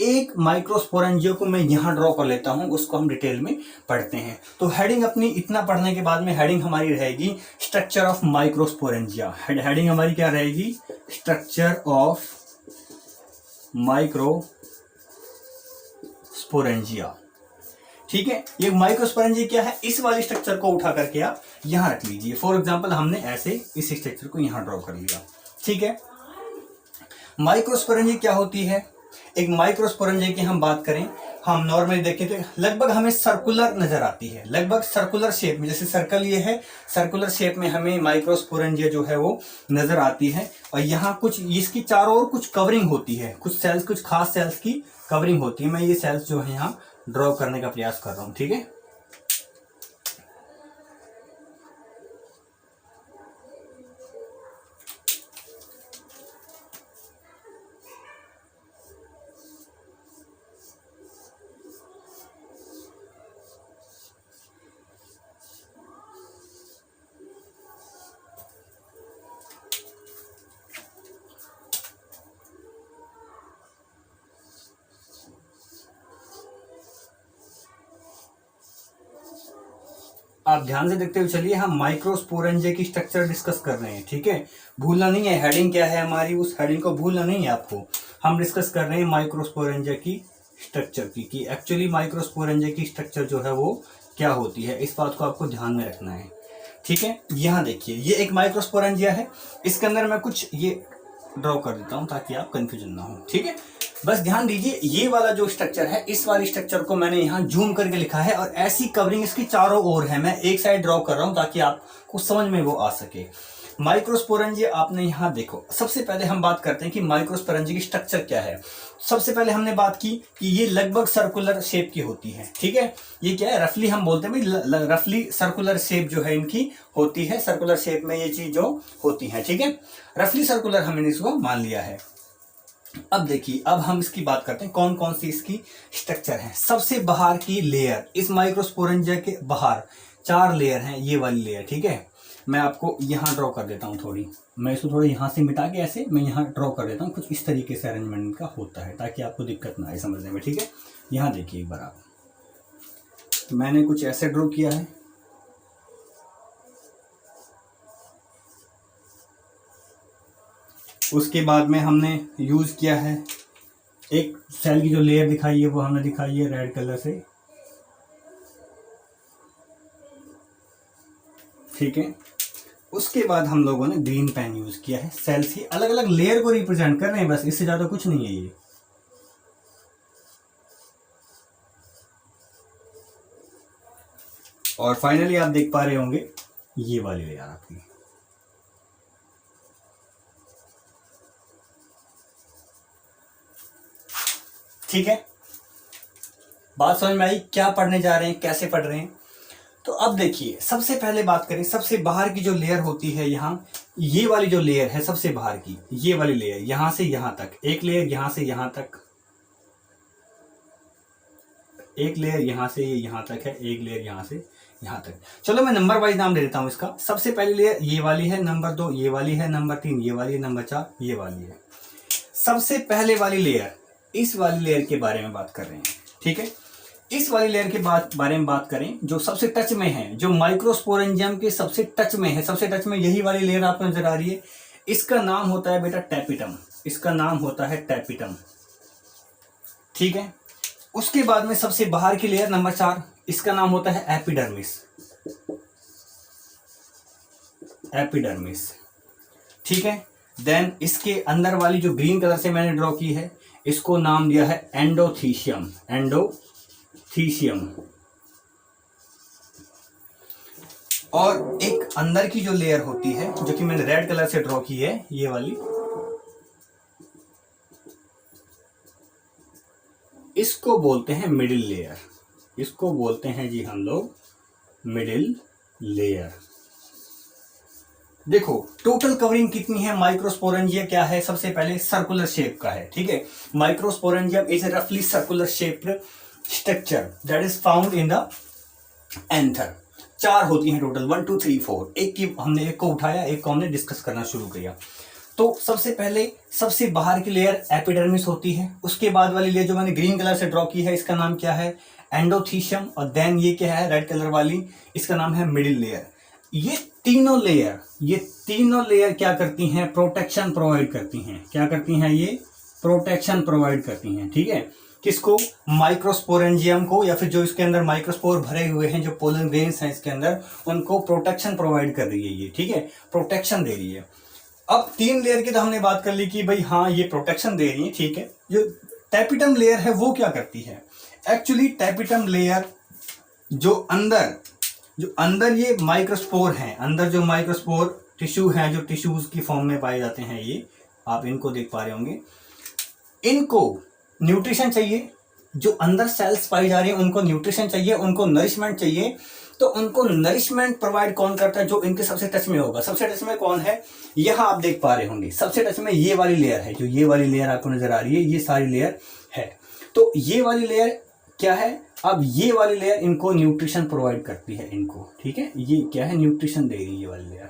एक माइक्रोस्पोरेंजिया को मैं यहां ड्रॉ कर लेता हूं, उसको हम डिटेल में पढ़ते हैं। तो हेडिंग अपनी इतना पढ़ने के बाद में हेडिंग हमारी रहेगी स्ट्रक्चर ऑफ माइक्रोस्पोरेंजिया। हेडिंग हमारी क्या रहेगी, स्ट्रक्चर ऑफ माइक्रोस्पोरेंजिया। ठीक है, ये माइक्रोस्पोरेंजिया क्या है, इस वाली स्ट्रक्चर को उठा करके आप यहां रख लीजिए। फॉर एग्जांपल हमने ऐसे इस स्ट्रक्चर को यहां ड्रॉ कर लिया। ठीक है, माइक्रोस्पोरेंजिया क्या होती है, एक माइक्रोस्पोरेंजिया की हम बात करें, हम नॉर्मली देखें तो लगभग हमें सर्कुलर नजर आती है, लगभग सर्कुलर शेप में, जैसे सर्कल ये है, सर्कुलर शेप में हमें माइक्रोस्पोरेंजिया जो है वो नजर आती है। और यहाँ कुछ इसकी चारों ओर कुछ कवरिंग होती है, कुछ सेल्स, कुछ खास सेल्स की कवरिंग होती है। मैं ये सेल्स जो है यहाँ ड्रॉ करने का प्रयास कर रहा हूँ। ठीक है, आप ध्यान से देखते हुए चलिए, हम माइक्रोस्पोरेंजिया की स्ट्रक्चर डिस्कस कर रहे हैं। ठीक है, भूलना नहीं है, हेडिंग क्या है हमारी, उस हेडिंग को भूलना नहीं है आपको। हम डिस्कस कर रहे हैं माइक्रोस्पोरेंजिया की स्ट्रक्चर की, कि एक्चुअली माइक्रोस्पोरेंजिया की स्ट्रक्चर जो है वो क्या होती है, इस बात को आपको ध्यान में रखना है। ठीक है, यहाँ देखिए, ये एक माइक्रोस्पोरेंजिया है, इसके अंदर मैं कुछ ये ड्रॉ कर देता हूँ ताकि आप कंफ्यूजन ना हो। ठीक है, बस ध्यान दीजिए, ये वाला जो स्ट्रक्चर है, इस वाली स्ट्रक्चर को मैंने यहाँ जूम करके लिखा है और ऐसी कवरिंग इसकी चारों ओर है। मैं एक साइड ड्रॉ कर रहा हूं ताकि आपको समझ में वो आ सके। माइक्रोस्पोरेंजिया आपने यहाँ देखो, सबसे पहले हम बात करते हैं कि माइक्रोस्पोरेंजिया की स्ट्रक्चर क्या है। सबसे पहले हमने बात की कि ये लगभग सर्कुलर शेप की होती है। ठीक है, ये क्या है, रफली हम बोलते हैं भाई, रफली सर्कुलर शेप जो है इनकी होती है, सर्कुलर शेप में ये चीज जो होती है। ठीक है, रफली सर्कुलर हमने इसको मान लिया है। अब देखिए, अब हम इसकी बात करते हैं कौन कौन सी इसकी स्ट्रक्चर है। सबसे बाहर की लेयर, इस माइक्रोस्पोरेंजिया के बाहर 4 लेयर हैं, ये वाली लेयर। ठीक है, मैं आपको यहाँ ड्रॉ कर देता हूँ, थोड़ी मैं इसको थोड़ा यहाँ से मिटा के ऐसे मैं यहाँ ड्रॉ कर देता हूँ। कुछ इस तरीके से अरेंजमेंट का होता है ताकि आपको दिक्कत ना आए समझने में। ठीक है, यहाँ देखिए एक बार आप, मैंने कुछ ऐसे ड्रॉ किया है, उसके बाद में हमने यूज किया है एक सेल की जो लेयर दिखाई है वो हमने दिखाई है रेड कलर से। ठीक है, उसके बाद हम लोगों ने ग्रीन पेन यूज किया है, सेल्स की अलग अलग लेयर को रिप्रेजेंट कर रहे हैं, बस इससे ज्यादा कुछ नहीं है ये। और फाइनली आप देख पा रहे होंगे ये वाली लेयर आपकी। ठीक है, बात समझ में आई, क्या पढ़ने जा रहे हैं, कैसे पढ़ रहे हैं। तो अब देखिए, सबसे पहले बात करें, सबसे बाहर की जो लेयर होती है यहाँ, ये वाली जो लेयर है सबसे बाहर की, ये वाली लेयर यहां से यहां तक, एक लेयर यहां से यहां तक, एक लेयर यहां से यहां तक है, एक लेयर यहां से यहां तक। चलो मैं नंबर वाइज नाम दे देता हूं इसका। सबसे पहली लेयर ये वाली है, नंबर 2 ये वाली है, नंबर 3 ये वाली है, नंबर 4 ये वाली है। सबसे पहले वाली लेयर, इस वाली लेयर के बारे में बात कर रहे हैं, ठीक है। इस वाली लेयर के बारे में बात करें जो सबसे टच में है, जो माइक्रोस्पोरेंजियम के सबसे टच में है, सबसे टच में यही वाली लेयर आपको नजर आ रही है। इसका नाम होता है बेटा टैपिटम, इसका नाम होता है टैपिटम, ठीक है। उसके बाद में सबसे बाहर की लेयर नंबर 4, इसका नाम होता है एपिडर्मिस, एपिडर्मिस, ठीक है। देन इसके अंदर वाली जो ग्रीन कलर से मैंने ड्रॉ की है, इसको नाम दिया है एंडोथीशियम, एंडोथीशियम। और एक अंदर की जो लेयर होती है, जो कि मैंने रेड कलर से ड्रॉ की है, ये वाली, इसको बोलते हैं मिडिल लेयर, इसको बोलते हैं जी हम लोग मिडिल लेयर। देखो टोटल कवरिंग कितनी है, माइक्रोस्पोरेंजिया क्या है, सबसे पहले सर्कुलर शेप का है, ठीक है। माइक्रोस्पोरेंजियम इज ए रफली circular shaped structure that is found in the anther. 4 होती हैं टोटल, 1 2 3 4। एक को उठाया, एक को हमने डिस्कस करना शुरू किया। तो सबसे पहले सबसे बाहर की लेयर एपिडर्मिस होती है। उसके बाद वाली लेयर जो मैंने ग्रीन कलर से ड्रॉ की है, इसका नाम क्या है, एंडोथीशियम। और देन ये क्या है, रेड कलर वाली, इसका नाम है मिडिल लेयर। ये तीनों लेयर क्या करती हैं, प्रोटेक्शन प्रोवाइड करती हैं। क्या करती हैं, ये प्रोटेक्शन प्रोवाइड करती हैं, ठीक है। किसको, माइक्रोस्पोरेंजियम को, या फिर जो इसके अंदर माइक्रोस्पोर भरे हुए हैं, जो पोलन ग्रेन्स हैं इसके अंदर, उनको प्रोटेक्शन प्रोवाइड कर रही है ये, ठीक है, प्रोटेक्शन दे रही है। अब 3 लेयर की तो हमने बात कर ली कि भाई हाँ ये प्रोटेक्शन दे रही है, ठीक है। जो टैपिटम लेयर है वो क्या करती है, एक्चुअली टैपिटम लेयर जो अंदर ये माइक्रोस्पोर हैं, अंदर जो माइक्रोस्पोर टिश्यू हैं, जो टिश्यूज की फॉर्म में पाए जाते हैं, ये आप इनको देख पा रहे होंगे। इनको न्यूट्रिशन चाहिए, जो अंदर सेल्स पाई जा रही हैं उनको न्यूट्रिशन चाहिए, उनको नरिशमेंट चाहिए। तो उनको नरिशमेंट प्रोवाइड कौन करता है, जो इनके सबसे टच में होगा। सबसे टच में कौन है, यहां आप देख पा रहे होंगे, सबसे टच में ये वाली लेयर है, जो ये वाली लेयर आपको नजर आ रही है, ये सारी लेयर है। तो ये वाली लेयर क्या है, अब ये वाली लेयर इनको न्यूट्रिशन प्रोवाइड करती है इनको, ठीक है। ये क्या है, न्यूट्रिशन दे रही है ये वाली लेयर।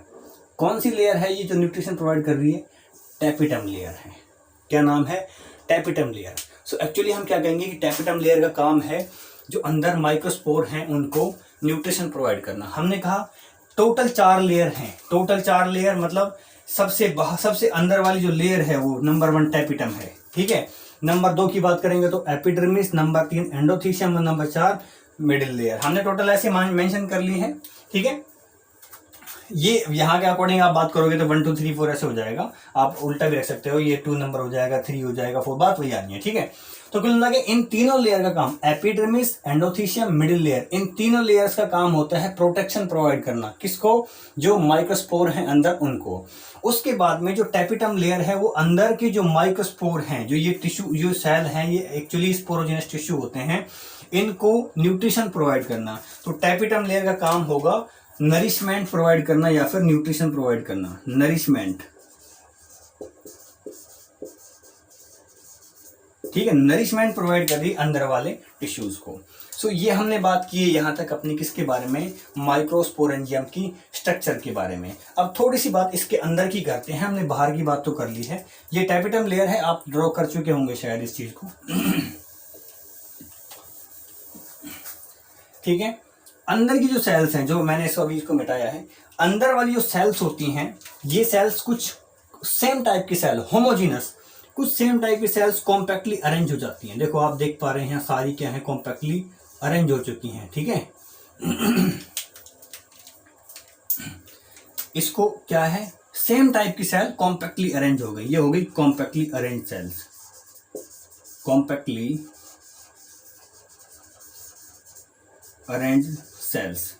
कौन सी लेयर है ये जो न्यूट्रिशन प्रोवाइड कर रही है, टैपिटम लेयर है। क्या नाम है, टैपिटम लेयर। सो एक्चुअली हम क्या कहेंगे कि टैपिटम लेयर का काम है जो अंदर माइक्रोस्पोर हैं उनको न्यूट्रिशन प्रोवाइड करना। हमने कहा टोटल 4 लेयर हैं, टोटल 4 लेयर मतलब सबसे अंदर वाली जो लेयर है वो नंबर 1 टैपिटम है, ठीक है। नंबर 2 की बात करेंगे तो एपिडर्मिस, नंबर 3 एंडोथीशियम और नंबर 4 मिडिल लेयर। हमने टोटल ऐसे मेंशन कर ली है, ठीक है। ये यहाँ के अकॉर्डिंग आप बात करोगे तो 1 2 3 4 ऐसे हो जाएगा, आप उल्टा भी रख सकते हो, ये 2 नंबर हो जाएगा, 3 हो जाएगा, 4, बात वही आनी है, ठीक है। तो कुल मिला के इन तीनों लेयर का काम, एपिडर्मिस, एंडोथीशियम, मिडिल लेयर, इन तीनों लेयर्स का काम होता है प्रोटेक्शन प्रोवाइड करना। किसको, जो माइक्रोस्पोर हैं अंदर उनको। उसके बाद में जो टैपिटम लेयर है वो अंदर के जो माइक्रोस्पोर हैं, जो ये टिश्यू, जो सेल हैं, ये एक्चुअली स्पोरोजेनस टिश्यू होते हैं, इनको न्यूट्रिशन प्रोवाइड करना। तो टैपिटम लेयर का काम होगा नरिशमेंट प्रोवाइड करना या फिर न्यूट्रिशन प्रोवाइड करना। नरिशमेंट, ठीक है, नरिशमेंट प्रोवाइड कर दी अंदर वाले टिश्यूज को। सो ये हमने बात की है यहां तक अपनी किसके बारे में, माइक्रोस्पोरेंजियम की स्ट्रक्चर के बारे में। अब थोड़ी सी बात इसके अंदर की करते हैं, हमने बाहर की बात तो कर ली है। ये टैपिटम लेयर है, आप ड्रॉ कर चुके होंगे शायद इस चीज को, ठीक है। अंदर की जो सेल्स हैं, जो मैंने इसको अभी इसको मिटाया है, अंदर वाली जो सेल्स होती हैं, ये सेल्स कुछ सेम टाइप की सेल, होमोजीनस, कुछ सेम टाइप की सेल्स कॉम्पैक्टली अरेंज हो जाती हैं। देखो आप देख पा रहे हैं सारी क्या है, कॉम्पैक्टली अरेंज हो चुकी हैं, ठीक है। इसको क्या है, सेम टाइप की सेल कॉम्पैक्टली अरेंज हो गई, ये हो गई compactly arrange cells, compactly arrange cells.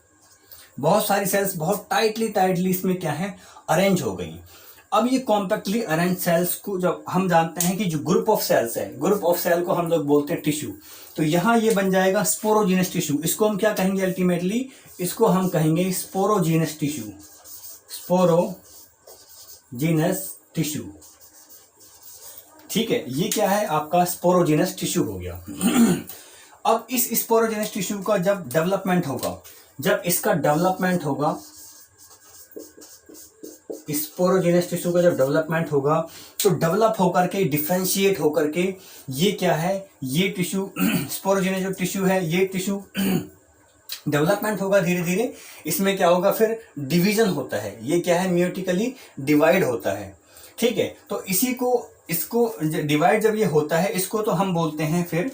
बहुत सारी सेल्स बहुत टाइटली इसमें क्या है, अरेंज हो गई। अब ये कॉम्पैक्टली अरेंज सेल्स को जब हम जानते हैं कि जो ग्रुप ऑफ सेल्स है, ग्रुप ऑफ सेल को हम लोग बोलते हैं टिश्यू, तो यहां ये बन जाएगा स्पोरोजीनस टिश्यू। इसको हम क्या कहेंगे अल्टीमेटली, इसको हम कहेंगे sporogenous tissue, sporogenous sporogenous tissue. ठीक है, ये क्या है आपका स्पोरोजीनस टिश्यू हो गया। अब इस स्पोरोजीनस टिश्यू का जब डेवलपमेंट होगा, जब इसका डेवलपमेंट होगा, स्पोरोजीनस टिश्यू का जब डेवलपमेंट होगा तो डेवलप होकर के डिफरेंशिएट होकर के ये क्या है, ये टिश्यू स्पोरोजीनस जो टिश्यू है, ये टिश्यू डेवलपमेंट होगा धीरे धीरे। इसमें क्या होगा फिर डिवीजन होता है, ये क्या है मियोटिकली डिवाइड होता है। ठीक है, तो इसी को इसको डिवाइड जब ये होता है, इसको तो हम बोलते हैं फिर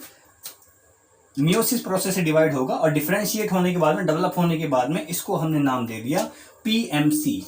मियोसिस प्रोसेस से डिवाइड होगा, और डिफरेंशिएट होने के बाद में, डेवलप होने के बाद में इसको हमने नाम दे दिया पीएमसी।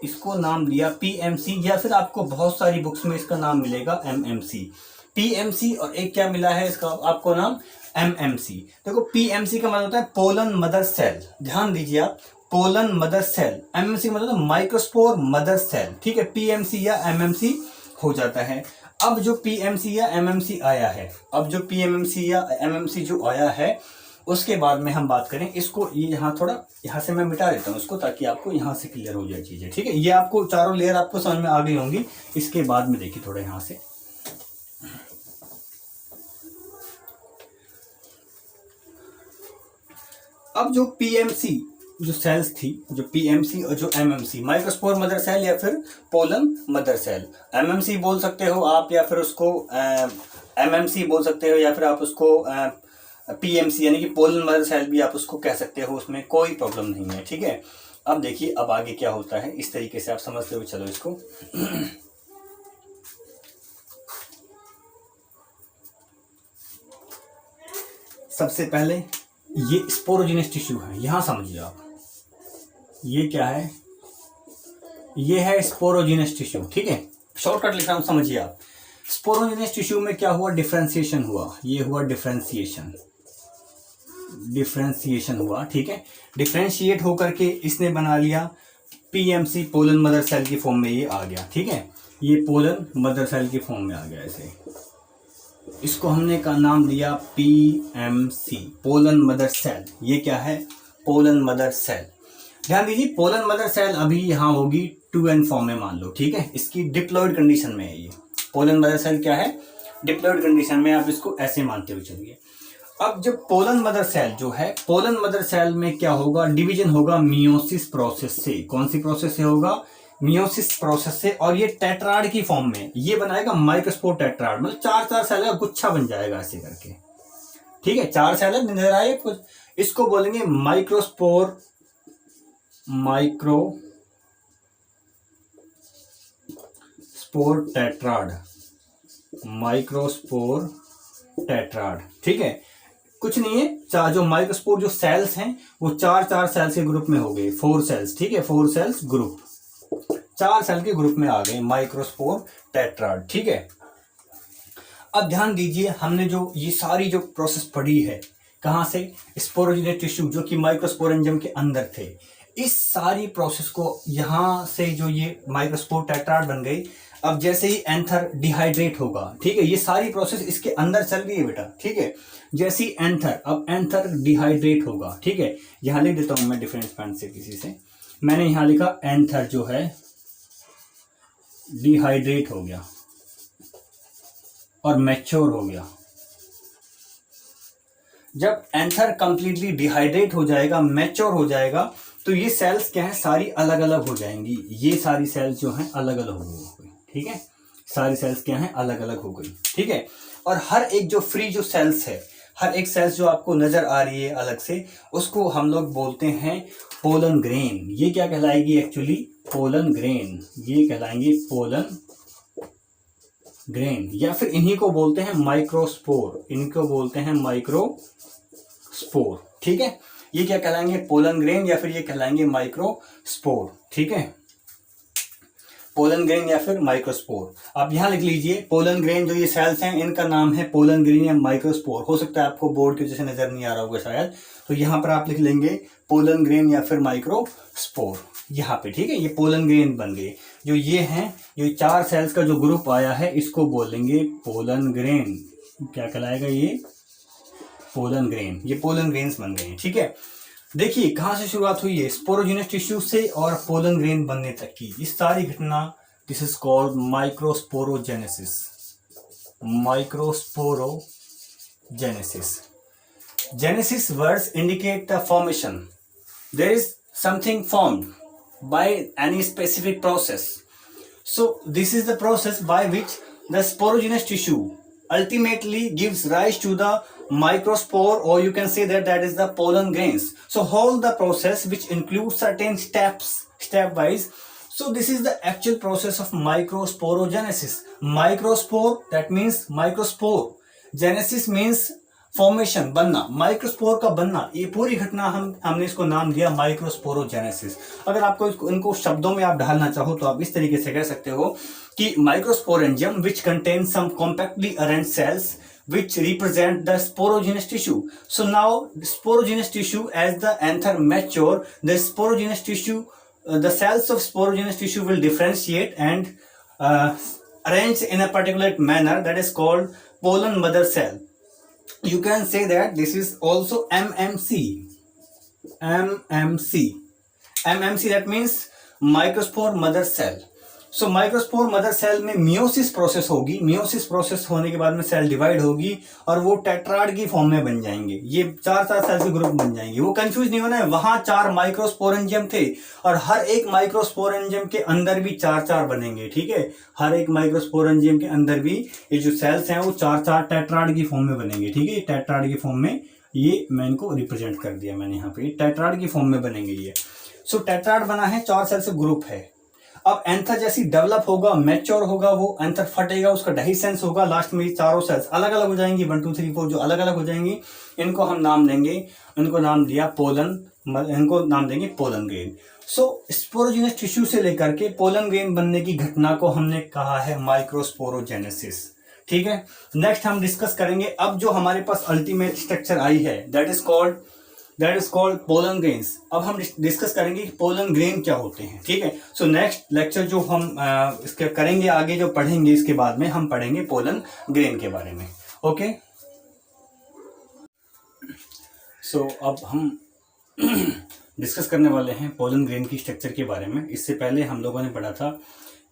इसको नाम दिया पीएमसी, या फिर आपको बहुत सारी बुक्स में इसका नाम मिलेगा एमएमसी। पीएमसी और एक क्या मिला है इसका आपको नाम एमएमसी। देखो पीएमसी का मतलब होता है पोलन मदर सेल, ध्यान दीजिए आप, पोलन मदर सेल। एमएमसी मतलब माइक्रोस्पोर मदर सेल। ठीक है, पीएमसी या एमएमसी हो जाता है। अब जो पीएमसी या एमएमसी आया है, अब जो पीएमसी या एमएमसी जो आया है, उसके बाद में हम बात करें इसको, ये यहाँ थोड़ा यहाँ से मैं मिटा देता हूँ इसको, ताकि आपको यहाँ से क्लियर हो जाए चीजें। ठीक है, ये आपको चारों लेयर आपको समझ में आ गई होंगी। इसके बाद में देखिए थोड़ा यहाँ से, अब जो पीएमसी जो सेल्स थी, जो पीएमसी और जो एमएमसी, माइक्रोस्पोर मदर सेल या फिर पोलन मदर सेल, एमएमसी बोल सकते हो आप, या फिर उसको एमएमसी बोल सकते हो, या फिर आप उसको पीएमसी यानी कि पोलन मदर सेल भी आप उसको कह सकते हो, उसमें कोई प्रॉब्लम नहीं है। ठीक है, अब देखिए अब आगे क्या होता है, इस तरीके से आप समझते हुए चलो इसको। सबसे पहले ये स्पोरोजीनस टिश्यू है, यहां समझिए आप, ये क्या है, ये है स्पोरोजीनस टिश्यू। ठीक है, शॉर्टकट लिख रहा हूं, समझिए आप। स्पोरोजीनस टिश्यू में क्या हुआ, डिफरेंशिएशन हुआ, ये हुआ डिफरेंशिएशन, डिफरेंशिएशन हुआ। ठीक है, डिफरेंशिएट होकर के इसने बना लिया पीएमसी, पोलन मदर सेल की फॉर्म में ये आ गया। ठीक है, ये पोलन मदर सेल की फॉर्म में आ गया ऐसे, इसको हमने का नाम दिया पीएमसी, पोलन मदर सेल। ये क्या है, पोलन मदर सेल। ध्यान दीजिए, पोलन मदर सेल अभी यहाँ होगी 2n फॉर्म में मान लो। ठीक है, इसकी डिप्लॉयड कंडीशन में है ये पोलन मदर सेल, क्या है डिप्लॉयड कंडीशन में, आप इसको ऐसे मानते हुए चलिए। अब जब पोलन मदर सेल जो है, पोलन मदर सेल में क्या होगा, डिवीजन होगा मियोसिस प्रोसेस से। कौन सी प्रोसेस से होगा, मियोसिस प्रोसेस से, और ये टेट्राड की फॉर्म में ये बनाएगा माइक्रोस्पोर टेट्राड, मतलब 4 सेल का गुच्छा बन जाएगा ऐसे करके। ठीक है, 4 सेल है, नजर आए कुछ, इसको बोलेंगे microspore, microspore tetrad, microspore tetrad. ठीक है, कुछ नहीं है, चार जो माइक्रोस्पोर जो सेल्स हैं वो 4 सेल्स के ग्रुप में हो गए, 4 सेल्स। ठीक है, 4 सेल्स ग्रुप, 4 सेल के ग्रुप में आ गए माइक्रोस्पोर टेट्राड। ठीक है, अब ध्यान दीजिए, हमने जो ये सारी जो प्रोसेस पढ़ी है, कहां से, स्पोरोजीनस टिश्यू जो कि माइक्रोस्पोरेंजियम के अंदर थे, इस सारी प्रोसेस को यहां से जो ये माइक्रोस्पोर टेट्राड बन गई। अब जैसे ही एंथर डिहाइड्रेट होगा, ठीक है, ये सारी प्रोसेस इसके अंदर चल रही है बेटा। ठीक है, जैसी एंथर, अब एंथर डिहाइड्रेट होगा। ठीक है, यहां लिख देता हूं मैं डिफरेंस पॉइंट से किसी से, मैंने यहां लिखा एंथर जो है डिहाइड्रेट हो गया और मैच्योर हो गया। जब एंथर कंप्लीटली डिहाइड्रेट हो जाएगा, मैच्योर हो जाएगा, तो ये सेल्स क्या है, सारी अलग अलग हो जाएंगी। ये सारी सेल्स जो हैं अलग अलग हो गई। ठीक है, सारी सेल्स क्या हैं, अलग अलग हो गई। ठीक है, और हर एक जो फ्री जो सेल्स है, हर एक सेल्स जो आपको नजर आ रही है अलग से, उसको हम लोग बोलते हैं पोलन ग्रेन। ये क्या कहलाएगी एक्चुअली, पोलन ग्रेन, ये कहलाएंगे पोलन ग्रेन, या फिर इन्हीं को बोलते हैं माइक्रोस्पोर, इनको बोलते हैं माइक्रोस्पोर। ठीक है, ये क्या कहलाएंगे, पोलन ग्रेन, या फिर ये कहलाएंगे माइक्रोस्पोर। ठीक है, पोलन ग्रेन या फिर माइक्रोस्पोर। आप यहां लिख लीजिए, पोलन ग्रेन जो ये सेल्स हैं इनका नाम है पोलन ग्रेन या माइक्रोस्पोर। हो सकता है आपको बोर्ड की वजह से नजर नहीं आ रहा होगा शायद, तो यहां पर आप लिख लेंगे पोलन ग्रेन या फिर माइक्रोस्पोर यहाँ पे। ठीक है, ये पोलन ग्रेन बन गए। जो ये हैं, ये 4 सेल्स का जो ग्रुप आया है, इसको बोलेंगे पोलन ग्रेन। क्या कहलाएगा ये, पोलन ग्रेन। ये पोलन ग्रेन्स बन गए। ठीक है, देखिए कहां से शुरुआत हुई है, स्पोरोजीनस टिश्यू से और पोलन ग्रेन बनने तक की। इस सारी घटना This is called microsporogenesis. Microsporogenesis. Genesis words indicate the formation. There is something formed by any specific process. So this is the process by which the sporogenous tissue ultimately gives rise to the microspore, or you can say that that is the pollen grains. So whole the process which includes certain steps, stepwise. So this is the actual process of microsporogenesis. Microspore, that means microspore. Genesis means formation, बनना, microspore का बनना, ये पूरी घटना हमने इसको नाम दिया माइक्रोस्पोरोजेनेसिस। अगर आपको इनको शब्दों में आप ढालना चाहो तो आप इस तरीके से कह सकते हो कि microsporangium which contain some compactly arranged cells which represent the sporogenous tissue. So now sporogenous tissue, as the anther mature, the sporogenous tissue, the cells of sporogenous tissue will differentiate and arrange in a particular manner, that is called pollen mother cell. You can say that this is also MMC. MMC, that means microspore mother cell. So microspore mother cell में meiosis process होगी। Meiosis process होने के बाद में cell divide होगी और वो tetrad की फॉर्म में बन जाएंगे। ये चार सेल के ग्रुप बन जाएंगे। वो कंफ्यूज नहीं होना है, वहां 4 माइक्रोस्पोरेंजियम थे और हर एक माइक्रोस्पोरेंजियम के अंदर भी 4 बनेंगे। ठीक है, हर एक माइक्रोस्पोरेंजियम के अंदर भी ये जो सेल्स हैं वो 4 टेट्राड की फॉर्म में बनेंगे। ठीक है, टेट्राड की फॉर्म में, ये मैं इनको रिप्रेजेंट कर दिया मैंने यहाँ पे, टेट्राड की फॉर्म में बनेंगे ये। सो टेट्राड बना है, 4 सेल से ग्रुप है। अब एंथर जैसी डेवलप होगा, मैच्योर होगा, वो एंथर फटेगा, उसका डेहिसेंस होगा, लास्ट में 4 सेल्स अलग अलग हो जाएंगी, 1 2 3 4 जो अलग अलग हो जाएंगी। इनको हम नाम देंगे, इनको नाम दिया पोलन, इनको नाम देंगे पोलन ग्रेन। सो स्पोरोजेनस टिश्यू से लेकर के पोलन ग्रेन बनने की घटना को हमने कहा है माइक्रोस्पोरोजेनेसिस। ठीक है, नेक्स्ट हम डिस्कस करेंगे अब जो हमारे पास अल्टीमेट स्ट्रक्चर आई है, that is called pollen grains. अब हम डिस्कस करेंगे कि पोलन ग्रेन क्या होते हैं। ठीक है, सो नेक्स्ट लेक्चर जो हम इसके करेंगे, आगे जो पढ़ेंगे इसके बाद में हम पढ़ेंगे पोलन ग्रेन के बारे में। ओके, सो अब हम डिस्कस करने वाले हैं पोलन ग्रेन की स्ट्रक्चर के बारे में। इससे पहले हम लोगों ने पढ़ा था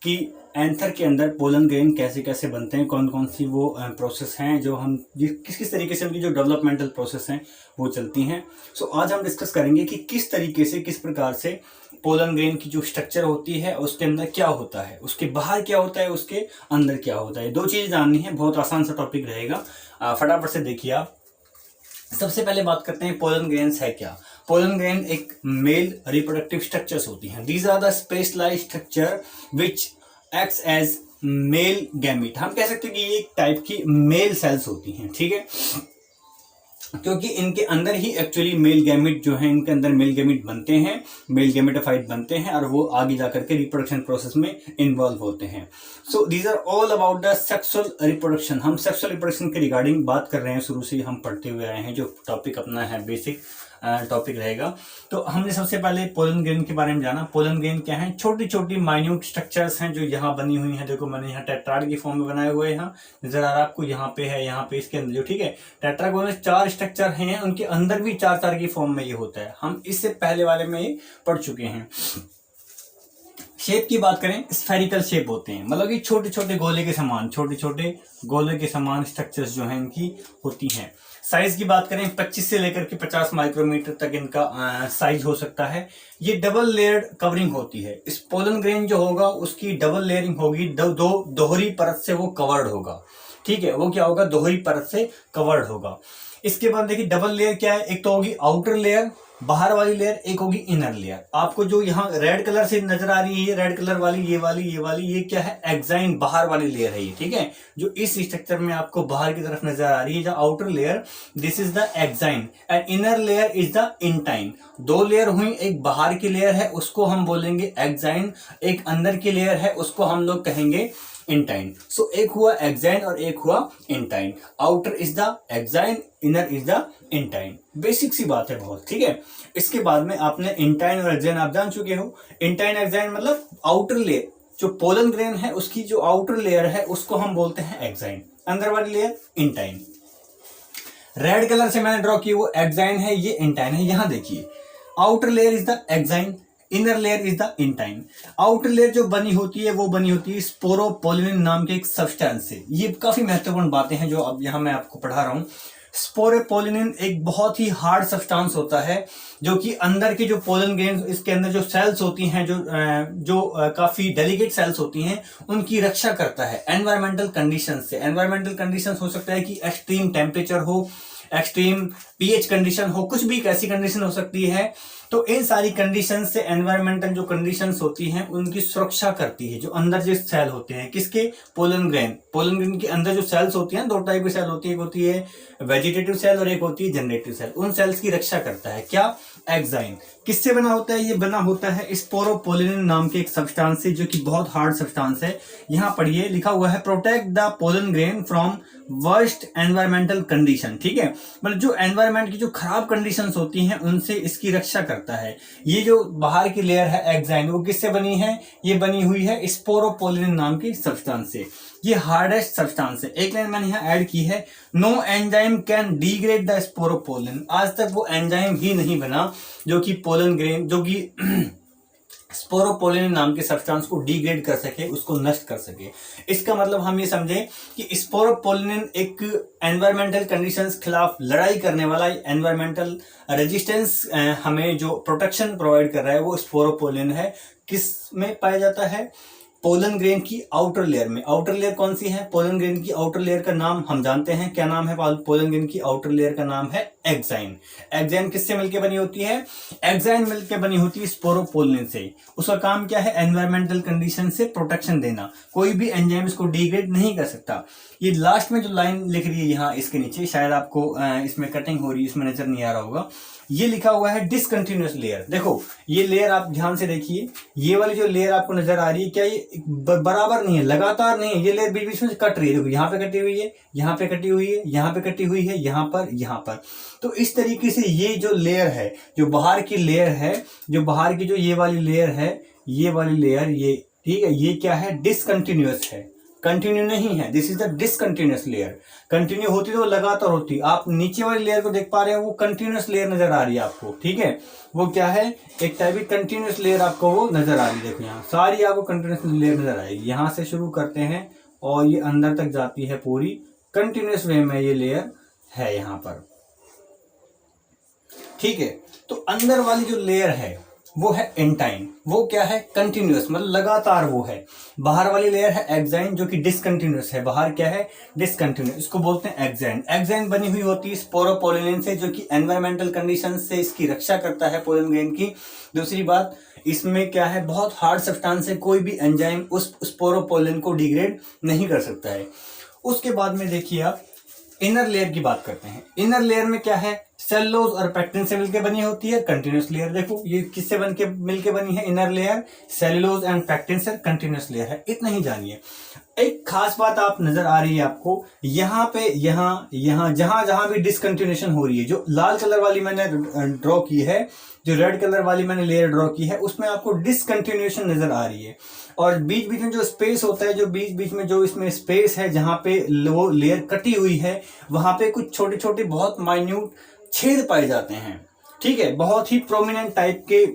कि एंथर के अंदर पोलन ग्रेन कैसे कैसे बनते हैं, कौन कौन सी वो प्रोसेस हैं जो हम किस किस तरीके से उनकी जो डेवलपमेंटल प्रोसेस हैं वो चलती हैं। सो आज हम डिस्कस करेंगे कि किस तरीके से, किस प्रकार से पोलन ग्रेन की जो स्ट्रक्चर होती है उसके अंदर क्या होता है, उसके बाहर क्या होता है, उसके अंदर क्या होता है। 2 चीज़ जाननी है, बहुत आसान सा टॉपिक रहेगा, फटाफट से देखिए आप। सबसे पहले बात करते हैं पोलन ग्रेन्स है क्या। पोलन ग्रेन एक मेल रिप्रोडक्टिव स्ट्रक्चर्स होती हैं। These are the specialised structure which acts as male gamete. हम कह सकते हैं कि ये एक टाइप की मेल सेल्स होती हैं। ठीक है, क्योंकि इनके अंदर ही एक्चुअली मेल गैमिट जो है, इनके अंदर मेल गैमिट बनते हैं, मेल गैमेटोफाइट बनते हैं और वो आगे जाकर के रिप्रोडक्शन प्रोसेस में इन्वॉल्व होते हैं। So these are all about the sexual reproduction. हम सेक्सुअल रिप्रोडक्शन के रिगार्डिंग बात कर रहे हैं, शुरू से हम पढ़ते हुए आए हैं, जो टॉपिक अपना है बेसिक टॉपिक रहेगा। तो हमने सबसे पहले पोलन ग्रेन के बारे में जाना। पोलन ग्रेन क्या है, छोटी छोटी माइन्यूट स्ट्रक्चर्स हैं जो यहाँ बनी हुई हैं। देखो मैंने यहाँ टेट्राड की फॉर्म में बनाए हुए हैं, नजर आ रहा है आपको, यहाँ पे है, यहाँ पे इसके अंदर जो, ठीक है, टेट्रागोनस 4 स्ट्रक्चर हैं, उनके अंदर भी 4 की फॉर्म में ये होता है। हम इससे पहले वाले में पढ़ चुके हैं। शेप की बात करें, स्फेरिकल शेप होते हैं, मतलब कि छोटे छोटे गोले के समान, छोटे छोटे गोले के समान स्ट्रक्चर्स जो हैं इनकी होती हैं। साइज की बात करें, 25 से लेकर के 50 माइक्रोमीटर तक इनका साइज हो सकता है। ये डबल लेयर्ड कवरिंग होती है। इस पोलन ग्रेन जो होगा उसकी डबल लेयरिंग होगी, दोहरी परत से वो कवर्ड होगा। ठीक है, वो क्या होगा, दोहरी परत से कवर्ड होगा। इसके बाद देखिए डबल लेयर क्या है, एक तो होगी आउटर लेयर, बाहर वाली लेयर, एक होगी इनर लेयर। आपको जो यहाँ रेड कलर से नजर आ रही है, रेड कलर वाली, ये वाली, ये क्या है, एक्साइन, बाहर वाली लेयर है ये। ठीक है, जो इस स्ट्रक्चर में आपको बाहर की तरफ नजर आ रही है, जो outer layer, this is the exine and inner layer is the intine. 2 layer हुई, एक बाहर की लेयर है उसको हम बोलेंगे एक्साइन, एक अंदर की लेयर है उसको हम लोग कहेंगे इंटाइन। सो एक हुआ एक्साइन और एक हुआ intine. Outer is the exine, inner is the intine. Basic सी बात है बहुत। ठीक है, इसके बाद में आपने इंटाइन और एक्साइन आप जान चुके हो। इंटाइन एक्साइन मतलब आउटर लेयर, जो पोलन ग्रेन है उसकी जो आउटर लेयर है उसको हम बोलते हैं एक्साइन, अंदर वाली लेयर इंटाइन। रेड कलर से मैंने ड्रॉ की, वो एक्साइन है, ये इंटाइन है। यहां देखिए, outer layer is the exine, inner layer is the intine. Outer layer जो बनी होती है वो बनी होती है स्पोरोपोलिन नाम के एक सब्सटेंस से। ये काफी महत्वपूर्ण बातें हैं जो अब यहाँ मैं आपको पढ़ा रहा हूँ। स्पोरोपोलिन एक बहुत ही हार्ड सब्सटेंस होता है जो कि अंदर के जो पोलन ग्रेन, इसके अंदर जो सेल्स होती हैं, जो काफी डेलिकेट सेल्स होती हैं, उनकी रक्षा करता है एनवायरमेंटल कंडीशन से। एनवायरमेंटल कंडीशन हो सकता है कि एक्सट्रीम टेम्परेचर हो, एक्सट्रीम पीएच कंडीशन हो, कुछ भी एक ऐसी कंडीशन हो सकती है। तो इन सारी कंडीशन से एनवायरमेंटल जो कंडीशंस होती हैं उनकी सुरक्षा करती है जो अंदर जो सेल होते हैं, किसके, पोलन ग्रेन के अंदर जो सेल्स होती हैं, दो टाइप की सेल होती है, एक होती है वेजिटेटिव सेल और एक होती है जनरेटिव सेल। उन सेल्स की रक्षा करता है क्या, एग्जाइन। किससे बना होता है, ये बना होता है स्पोरोपोलिन नाम के एक सब्सटेंस से जो कि बहुत हार्ड सब्सटेंस है। यहां पढ़िए लिखा हुआ है protect the pollen grain from worst environmental condition. ठीक है, मतलब जो एनवायरमेंट की जो खराब कंडीशंस होती हैं उनसे इसकी रक्षा करता है। ये जो बाहर की लेयर है एक्साइन, वो किससे बनी है, ये बनी हुई है स्पोरोपोलिन नाम की सब्सटेंस से। ये हार्डेस्ट सब्सटेंस है। एक लाइन मैंने यहाँ ऐड की है, no enzyme can degrade the sporopollenin. आज तक वो एंजाइम ही नहीं बना जो कि पोलन ग्रेन, जो कि स्पोरोपोलिन नाम के सब्सटेंस को डिग्रेड कर सके, उसको नष्ट कर सके। इसका मतलब हम ये समझे कि स्पोरोपोलिन एक एनवायरमेंटल कंडीशंस खिलाफ लड़ाई करने वाला, एनवायरमेंटल रेजिस्टेंस हमें जो प्रोटेक्शन प्रोवाइड कर रहा है वो स्पोरोपोलिन है। किस में पाया जाता है, पोलन ग्रेन की आउटर लेयर में। आउटर लेयर कौन सी है, पोलन ग्रेन की आउटर लेयर का नाम हम जानते हैं, क्या नाम है पोलन ग्रेन की आउटर लेयर का नाम है एक्साइन। एक्साइन किससे मिलकर बनी होती है, एक्साइन मिलकर बनी होती है स्पोरोपोलिन से। उसका काम क्या है, एनवायरमेंटल कंडीशन से प्रोटेक्शन देना, कोई भी एंजाइम इसको डिग्रेड नहीं कर सकता। ये लास्ट में जो लाइन लिख रही है यहाँ इसके नीचे, शायद आपको इसमें कटिंग हो रही है, इसमें नजर नहीं आ रहा होगा, ये लिखा हुआ है डिसकंटिन्यूअस लेयर। देखो ये लेयर आप ध्यान से देखिए, ये वाली जो लेयर आपको नजर आ रही है, क्या ये बराबर नहीं है, लगातार नहीं है, ये लेयर बीच बीच में कट रही है। देखो यहाँ पे कटी हुई है, यहाँ पे कटी हुई है, यहाँ पे कटी हुई है, यहाँ पर। तो इस तरीके से ये जो लेयर है, जो बाहर की लेयर है, जो बाहर की जो ये वाली लेयर है, ये वाली लेयर, ये ठीक है, ये क्या है, डिसकंटिन्यूअस है, कंटिन्यू नहीं है। This is the discontinuous layer. Continue होती तो लगातार होती। आप नीचे वाली लेयर को देख पा रहे हैं, वो कंटिन्यूअस लेयर नजर आ रही है आपको। ठीक है, वो क्या है, एक टाइप की कंटिन्यूअस लेयर आपको वो नजर आ रही है। देखो यहाँ सारी आपको कंटिन्यूअस लेयर नजर आएगी। यहां से शुरू करते हैं और ये अंदर तक जाती है, पूरी कंटिन्यूअस वे में ये लेयर है यहाँ पर। ठीक है, तो अंदर वाली जो लेयर है वो है एंटाइन, वो क्या है, कंटिन्यूअस, मतलब लगातार वो है। बाहर वाली लेयर है एक्साइन जो कि डिसकंटिन्यूअस है, बाहर क्या है, डिसकंटिन्यूअस, इसको बोलते हैं एक्साइन। एक्साइन बनी हुई होती है स्पोरोपोलिन से, जो कि एनवायरमेंटल कंडीशन से इसकी रक्षा करता है पोलन ग्रेन की। दूसरी बात, इसमें क्या है, बहुत हार्ड सब्सटेंस है, कोई भी एंजाइम उस स्पोरोपोलिन को डिग्रेड नहीं कर सकता है। उसके बाद में देखिए आप इनर लेयर की बात करते हैं। इनर लेयर में क्या है, सेलुलोज और पैक्टिन से मिलकर बनी होती है कंटिन्यूअस लेयर। देखो ये किससे मिलकर बनी है, inner layer cellulose and pectin से कंटिन्यूअस लेयर है। इतना ही जानिए। एक खास बात आप नजर आ रही है आपको, यहाँ पे यहाँ जहां भी डिसकंटिन्यूएशन हो रही है, जो लाल कलर वाली मैंने ड्रॉ की है, जो रेड कलर वाली मैंने लेयर ड्रॉ की है, उसमें आपको डिसकंटिन्यूएशन नजर आ रही है। और बीच बीच में जो स्पेस होता है, जो बीच बीच में जो इसमें स्पेस है जहां पे वो लेयर कटी हुई है, वहां पे कुछ छोटे छोटे बहुत माइन्यूट छेद पाए जाते हैं। ठीक है, बहुत ही प्रोमिनेंट टाइप के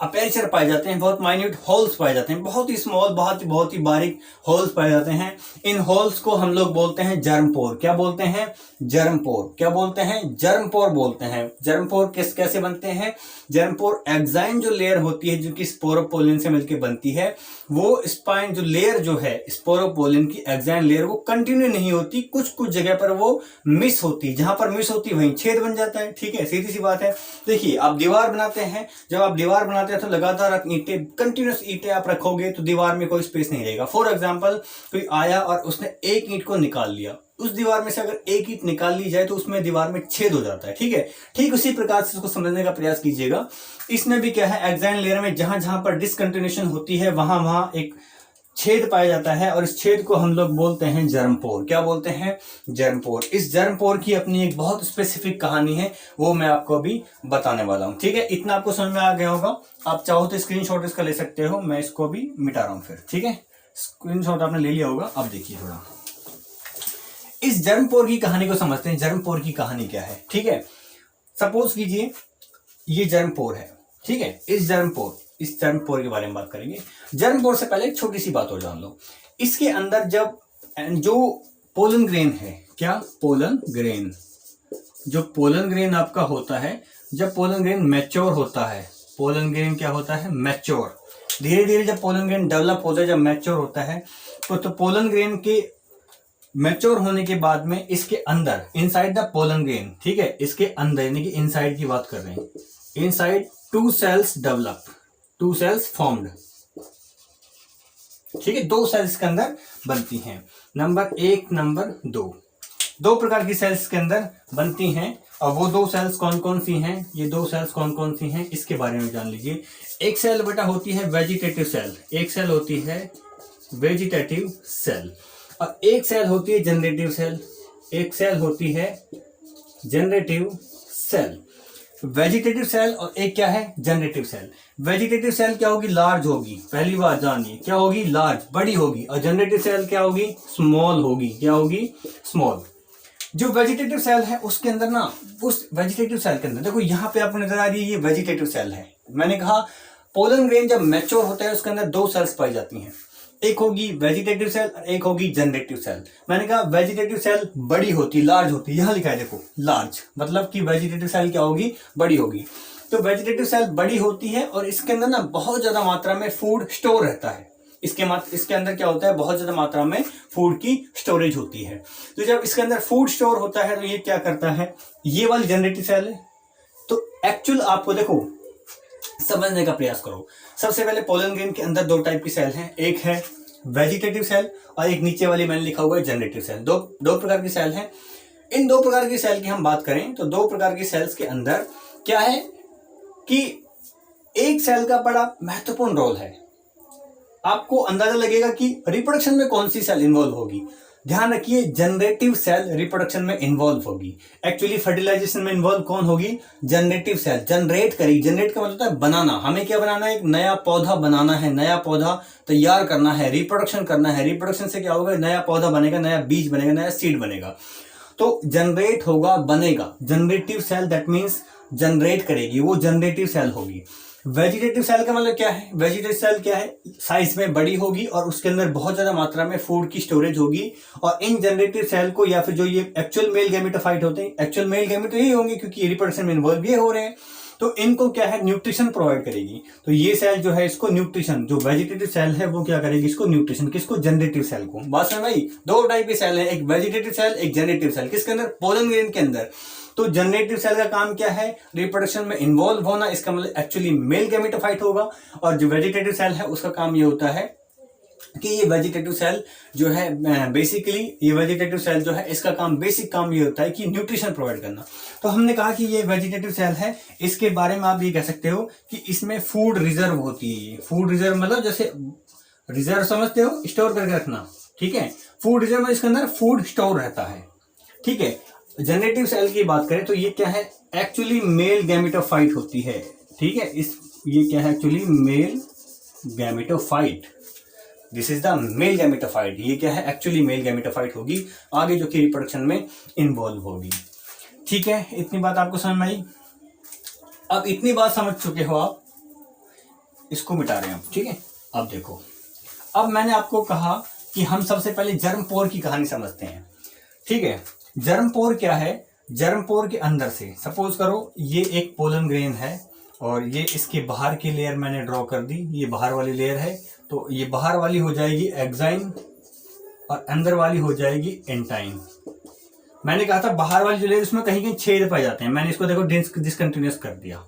अपेचर पाए जाते हैं, बहुत माइन्यूट होल्स पाए जाते हैं, बहुत ही स्मॉल, बहुत ही बारीक होल्स पाए जाते हैं। इन होल्स को हम लोग बोलते हैं जर्म पोर। क्या बोलते हैं, जर्म पोर। क्या बोलते हैं, जर्म पोर बोलते हैं। जर्म पोर कैसे बनते हैं, जर्म पोर एक्साइन जो लेयर होती है जो कि स्पोरोपोलिन से मिलकर बनती है, वो स्पाइन जो लेयर जो है स्पोरोपोलिन की एक्साइन लेयर, वो कंटिन्यू नहीं होती, कुछ कुछ जगह पर वो मिस होती, जहां पर मिस होती वहीं छेद बन जाता है। ठीक है, सीधी सी बात है। देखिए आप दीवार बनाते हैं, जब आप दीवार बनाते हैं तो लगातार आप ईंटें, कंटिन्यूअस ईंटें आप रखोगे तो दीवार में कोई स्पेस नहीं रहेगा। फॉर एग्जांपल कोई आया और उसने एक ईंट को निकाल लिया, उस दीवार में से अगर एक ईंट निकाल ली जाए तो उसमें दीवार में छेद हो जाता है। ठीक है, ठीक उसी प्रकार से इसको समझने का प्रयास कीजिएगा। इसमें भी क्या है, एक्साइन लेयर में जहां जहां पर डिसकंटिन्यूएशन होती है वहां वहां एक छेद पाया जाता है और इस छेद को हम लोग बोलते हैं जर्म पोर। क्या बोलते हैं, जर्म पोर। इस जर्म पोर की अपनी एक बहुत स्पेसिफिक कहानी है, वो मैं आपको अभी बताने वाला हूं। ठीक है, इतना आपको समझ में आ गया होगा। आप चाहो तो स्क्रीनशॉट इसका ले सकते हो, मैं इसको भी मिटा रहा हूं फिर। ठीक है, स्क्रीनशॉट आपने ले लिया होगा। अब देखिए थोड़ा इस जर्म पोर की कहानी को समझते हैं। जर्म पोर की कहानी क्या है, ठीक है। सपोज कीजिए ये जर्म पोर है, ठीक है, इस जर्म पोर के बारे में बात करेंगे। जर्म पोर से पहले एक छोटी सी बात और जान लो। इसके अंदर जब जो पोलन ग्रेन है, क्या पोलन ग्रेन, जो पोलन ग्रेन आपका होता है, जब पोलन ग्रेन मैच्योर होता है, पोलन ग्रेन क्या होता है, मैच्योर, धीरे धीरे जब पोलन ग्रेन डेवलप होता है, जब मैच्योर होता है, तो पोलन ग्रेन के मैच्योर होने के बाद में इसके अंदर इनसाइड द पोलन ग्रेन, ठीक है, इसके अंदर यानी कि इनसाइड की बात कर रहे हैं, inside 2 cells develop, 2 cells formed, ठीक है, 2 सेल्स के अंदर बनती हैं। नंबर 1, नंबर 2, 2 प्रकार की सेल्स के अंदर बनती हैं। और वो 2 सेल्स कौन कौन सी हैं, ये 2 सेल्स कौन कौन सी हैं इसके बारे में जान लीजिए। एक सेल बेटा होती है वेजिटेटिव सेल, एक सेल होती है वेजिटेटिव सेल, और एक सेल होती है जनरेटिव सेल, एक सेल होती है जनरेटिव सेल। वेजिटेटिव सेल और एक क्या है, जनरेटिव सेल। वेजिटेटिव सेल क्या होगी, लार्ज होगी, पहली बात जानिए, क्या होगी, लार्ज, बड़ी होगी। और जनरेटिव सेल क्या होगी, स्मॉल होगी, क्या होगी, स्मॉल। जो वेजिटेटिव सेल है उसके अंदर ना, उस वेजिटेटिव सेल के अंदर देखो, यहाँ पे आपको नजर आ रही है, ये वेजिटेटिव सेल है। मैंने कहा पोलन ग्रेन जब मैच्योर होता है उसके अंदर 2 सेल्स पाई जाती हैं, एक होगी वेजिटेटिव सेल और एक होगी जनरेटिव सेल। मैंने कहा वेजिटेटिव सेल बड़ी होती, लार्ज होती, यहां लिखा है देखो लार्ज, मतलब कि वेजिटेटिव सेल क्या होगी, बड़ी होगी। तो वेजिटेटिव सेल बड़ी होती है और इसके अंदर ना बहुत ज्यादा मात्रा में फूड स्टोर रहता है। इसके अंदर क्या होता है, बहुत ज्यादा मात्रा में फूड की स्टोरेज होती है। तो जब इसके अंदर फूड स्टोर होता है तो ये क्या करता है, ये वाली जनरेटिव सेल है। तो एक्चुअल आपको देखो समझने का प्रयास करो। सबसे पहले पोलन ग्रेन के अंदर 2 टाइप की सेल हैं, एक है वेजिटेटिव सेल और एक नीचे वाली मैंने लिखा हुआ है जनरेटिव सेल। दो प्रकार की सेल हैं। इन 2 प्रकार की सेल की हम बात करें तो 2 प्रकार की सेल्स के अंदर क्या है कि एक सेल का बड़ा महत्वपूर्ण रोल है। आपको अंदाजा लगेगा कि रिप्रोडक्शन में कौन सी सेल इन्वॉल्व होगी। ध्यान रखिए, जनरेटिव सेल रिप्रोडक्शन में इन्वॉल्व होगी। एक्चुअली फर्टिलाइजेशन में इन्वॉल्व कौन होगी, जनरेटिव सेल जनरेट करेगी। जनरेट का मतलब है बनाना, हमें क्या बनाना है, एक नया पौधा बनाना है, नया पौधा तैयार करना है, रिप्रोडक्शन करना है। रिप्रोडक्शन से क्या होगा, नया पौधा बनेगा, नया बीज बनेगा, नया सीड बनेगा। तो जनरेट होगा, बनेगा, generative cell that means generate करेगी, वो जनरेटिव सेल होगी। वेजिटेटिव सेल का मतलब क्या है, वेजिटेटिव सेल क्या है, साइज में बड़ी होगी और उसके अंदर बहुत ज्यादा मात्रा में फूड की स्टोरेज होगी। और इन जनरेटिव सेल को, या फिर जो ये एक्चुअल मेल गैमेटोफाइट होते हैं, एक्चुअल मेल गैमेट तो यही होंगे क्योंकि रिप्रोडक्शन में इन्वॉल्व ये हो रहे हैं, तो इनको क्या है, न्यूट्रिशन प्रोवाइड करेगी। तो ये सेल जो है इसको न्यूट्रिशन, जो वेजिटेटिव सेल है वो क्या करेगी, इसको न्यूट्रिशन, किसको, जनरेटिव सेल को। बात समझ भाई, 2 टाइप की सेल है, एक वेजिटेटिव सेल, एक जनरेटिव सेल। किसके अंदर, पोलन ग्रेन के अंदर। तो जनरेटिव सेल का काम क्या है, रिप्रोडक्शन में इन्वॉल्व होना, इसका मतलब एक्चुअली मेल गैमेटोफाइट होगा। और जो वेजिटेटिव सेल है उसका काम ये होता है कि ये वेजिटेटिव सेल जो है बेसिकली, ये वेजिटेटिव सेल जो है इसका काम, बेसिक काम ये होता है कि न्यूट्रिशन प्रोवाइड करना। तो हमने कहा कि ये वेजिटेटिव सेल है, इसके बारे में आप ये कह सकते हो कि इसमें फूड रिजर्व होती है। फूड रिजर्व मतलब जैसे रिजर्व समझते हो, स्टोर करके रखना, ठीक है। फूड रिजर्व में इसके अंदर फूड स्टोर रहता है, ठीक है। जनरेटिव सेल की बात करें तो ये क्या है, एक्चुअली मेल गैमेटोफाइट होती है, ठीक है। ये क्या है, actually male gametophyte, this is the male gametophyte. ये क्या है, एक्चुअली मेल गैमेटोफाइट होगी, आगे जो कि रिप्रोडक्शन में इन्वॉल्व होगी, ठीक है। इतनी बात आपको समझ में आई। अब इतनी बात समझ चुके हो आप, इसको मिटा रहे हैं आप, ठीक है। अब देखो, अब मैंने आपको कहा कि हम सबसे पहले जर्म पोर की कहानी समझते हैं, ठीक है। जर्म पोर क्या है, जर्म पोर के अंदर से सपोज करो ये एक पोलन ग्रेन है और ये इसके बाहर की लेयर मैंने ड्रॉ कर दी, ये बाहर वाली लेयर है। तो ये बाहर वाली हो जाएगी एक्साइन और अंदर वाली हो जाएगी एंटाइन। मैंने कहा था बाहर वाली जो लेयर उसमें कहीं कहीं छेद पाए जाते हैं, मैंने इसको देखो डिसकंटिन्यूअस कर दिया,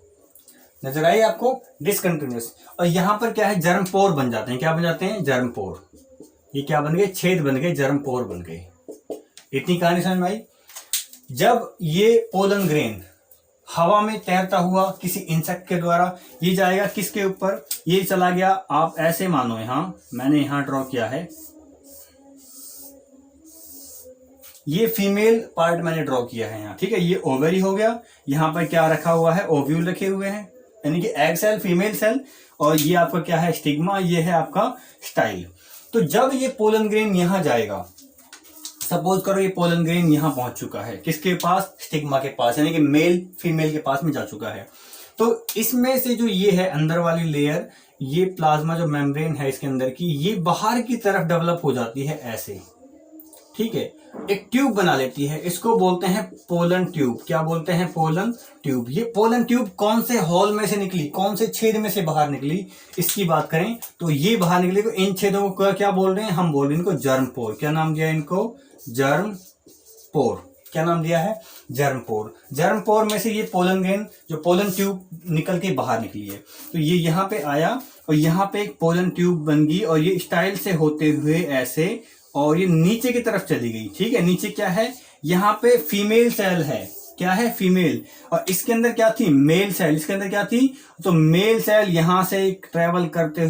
नजर आई आपको, डिसकंटिन्यूअस। और यहाँ पर क्या है, जर्म पोर बन जाते हैं। क्या बन जाते हैं, जर्म पोर। ये क्या बन गए, छेद बन गए, जर्म पोर बन गए। इतनी कहानी समझ में आई। जब ये पोलन ग्रेन हवा में तैरता हुआ किसी इंसेक्ट के द्वारा, ये जाएगा किसके ऊपर, ये चला गया, आप ऐसे मानो, यहां मैंने यहां ड्रॉ किया है, ये फीमेल पार्ट मैंने ड्रॉ किया है यहाँ, ठीक है। ये ओवरी हो गया, यहाँ पर क्या रखा हुआ है, ओव्यूल रखे हुए हैं, यानी कि एग सेल, फीमेल सेल, और ये आपका क्या है, स्टिग्मा, ये है आपका स्टाइल। तो जब ये पोलन ग्रेन यहां जाएगा, सपोज करो ये पोलन ग्रेन यहां पहुंच चुका है, किसके पास, स्टिग्मा के पास, यानी कि मेल फीमेल के पास में जा चुका है। तो इसमें से जो ये है अंदर वाली लेयर, ये प्लाज्मा जो मेम्ब्रेन है इसके अंदर की, ये बाहर की तरफ डेवलप हो जाती है ऐसे, ठीक है, एक ट्यूब बना लेती है, इसको बोलते हैं पोलन ट्यूब। क्या बोलते हैं? Pollen tube. ये पोलन ट्यूब कौन से हॉल में से निकली, कौन से छेद में से बाहर निकली, इसकी बात करें तो ये बाहर निकली। तो इन छेदों को क्या बोल रहे हैं? हम बोल रहे हैं इनको जर्म पोर। क्या नाम दिया इनको? जर्म पोर। क्या नाम दिया है? जर्म पोर। जर्म पोर में से ये पोलन ग्रेन, जो पोलन ट्यूब निकल के बाहर निकली है, तो ये यहाँ पे आया और यहाँ पे एक पोलन ट्यूब बन गई और ये स्टाइल से होते हुए ऐसे और ये नीचे की तरफ चली गई। ठीक है, नीचे क्या है? यहाँ पे फीमेल सेल है। क्या है? फीमेल। और इसके अंदर क्या थी? Male cell. इसके अंदर क्या थी? तो मेल सेल यहां से ट्रेवल करते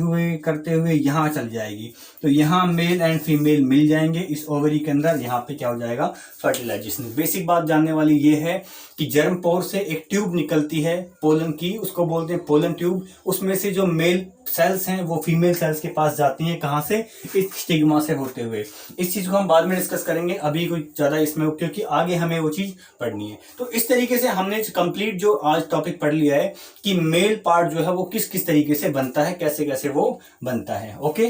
हुए यहां चल जाएगी। तो यहां मेल एंड फीमेल मिल जाएंगे इस ओवरी के अंदर। यहां पे क्या हो जाएगा? फर्टिलाइजेशन। बेसिक बात जानने वाली ये है कि जर्म पोर से एक ट्यूब निकलती है पोलन की, उसको बोलते हैं पोलन ट्यूब। उसमें से जो मेल सेल्स हैं वो फीमेल सेल्स के पास जाती हैं। कहां से? इस स्टिग्मा से होते हुए। इस चीज को हम बाद में डिस्कस करेंगे, अभी कोई ज्यादा इसमें, क्योंकि आगे हमें वो चीज पढ़नी है। तो इस तरीके से हमने कंप्लीट जो आज टॉपिक पढ़ लिया है कि मेल पार्ट जो है वो किस किस तरीके से बनता है, कैसे कैसे वो बनता है। ओके।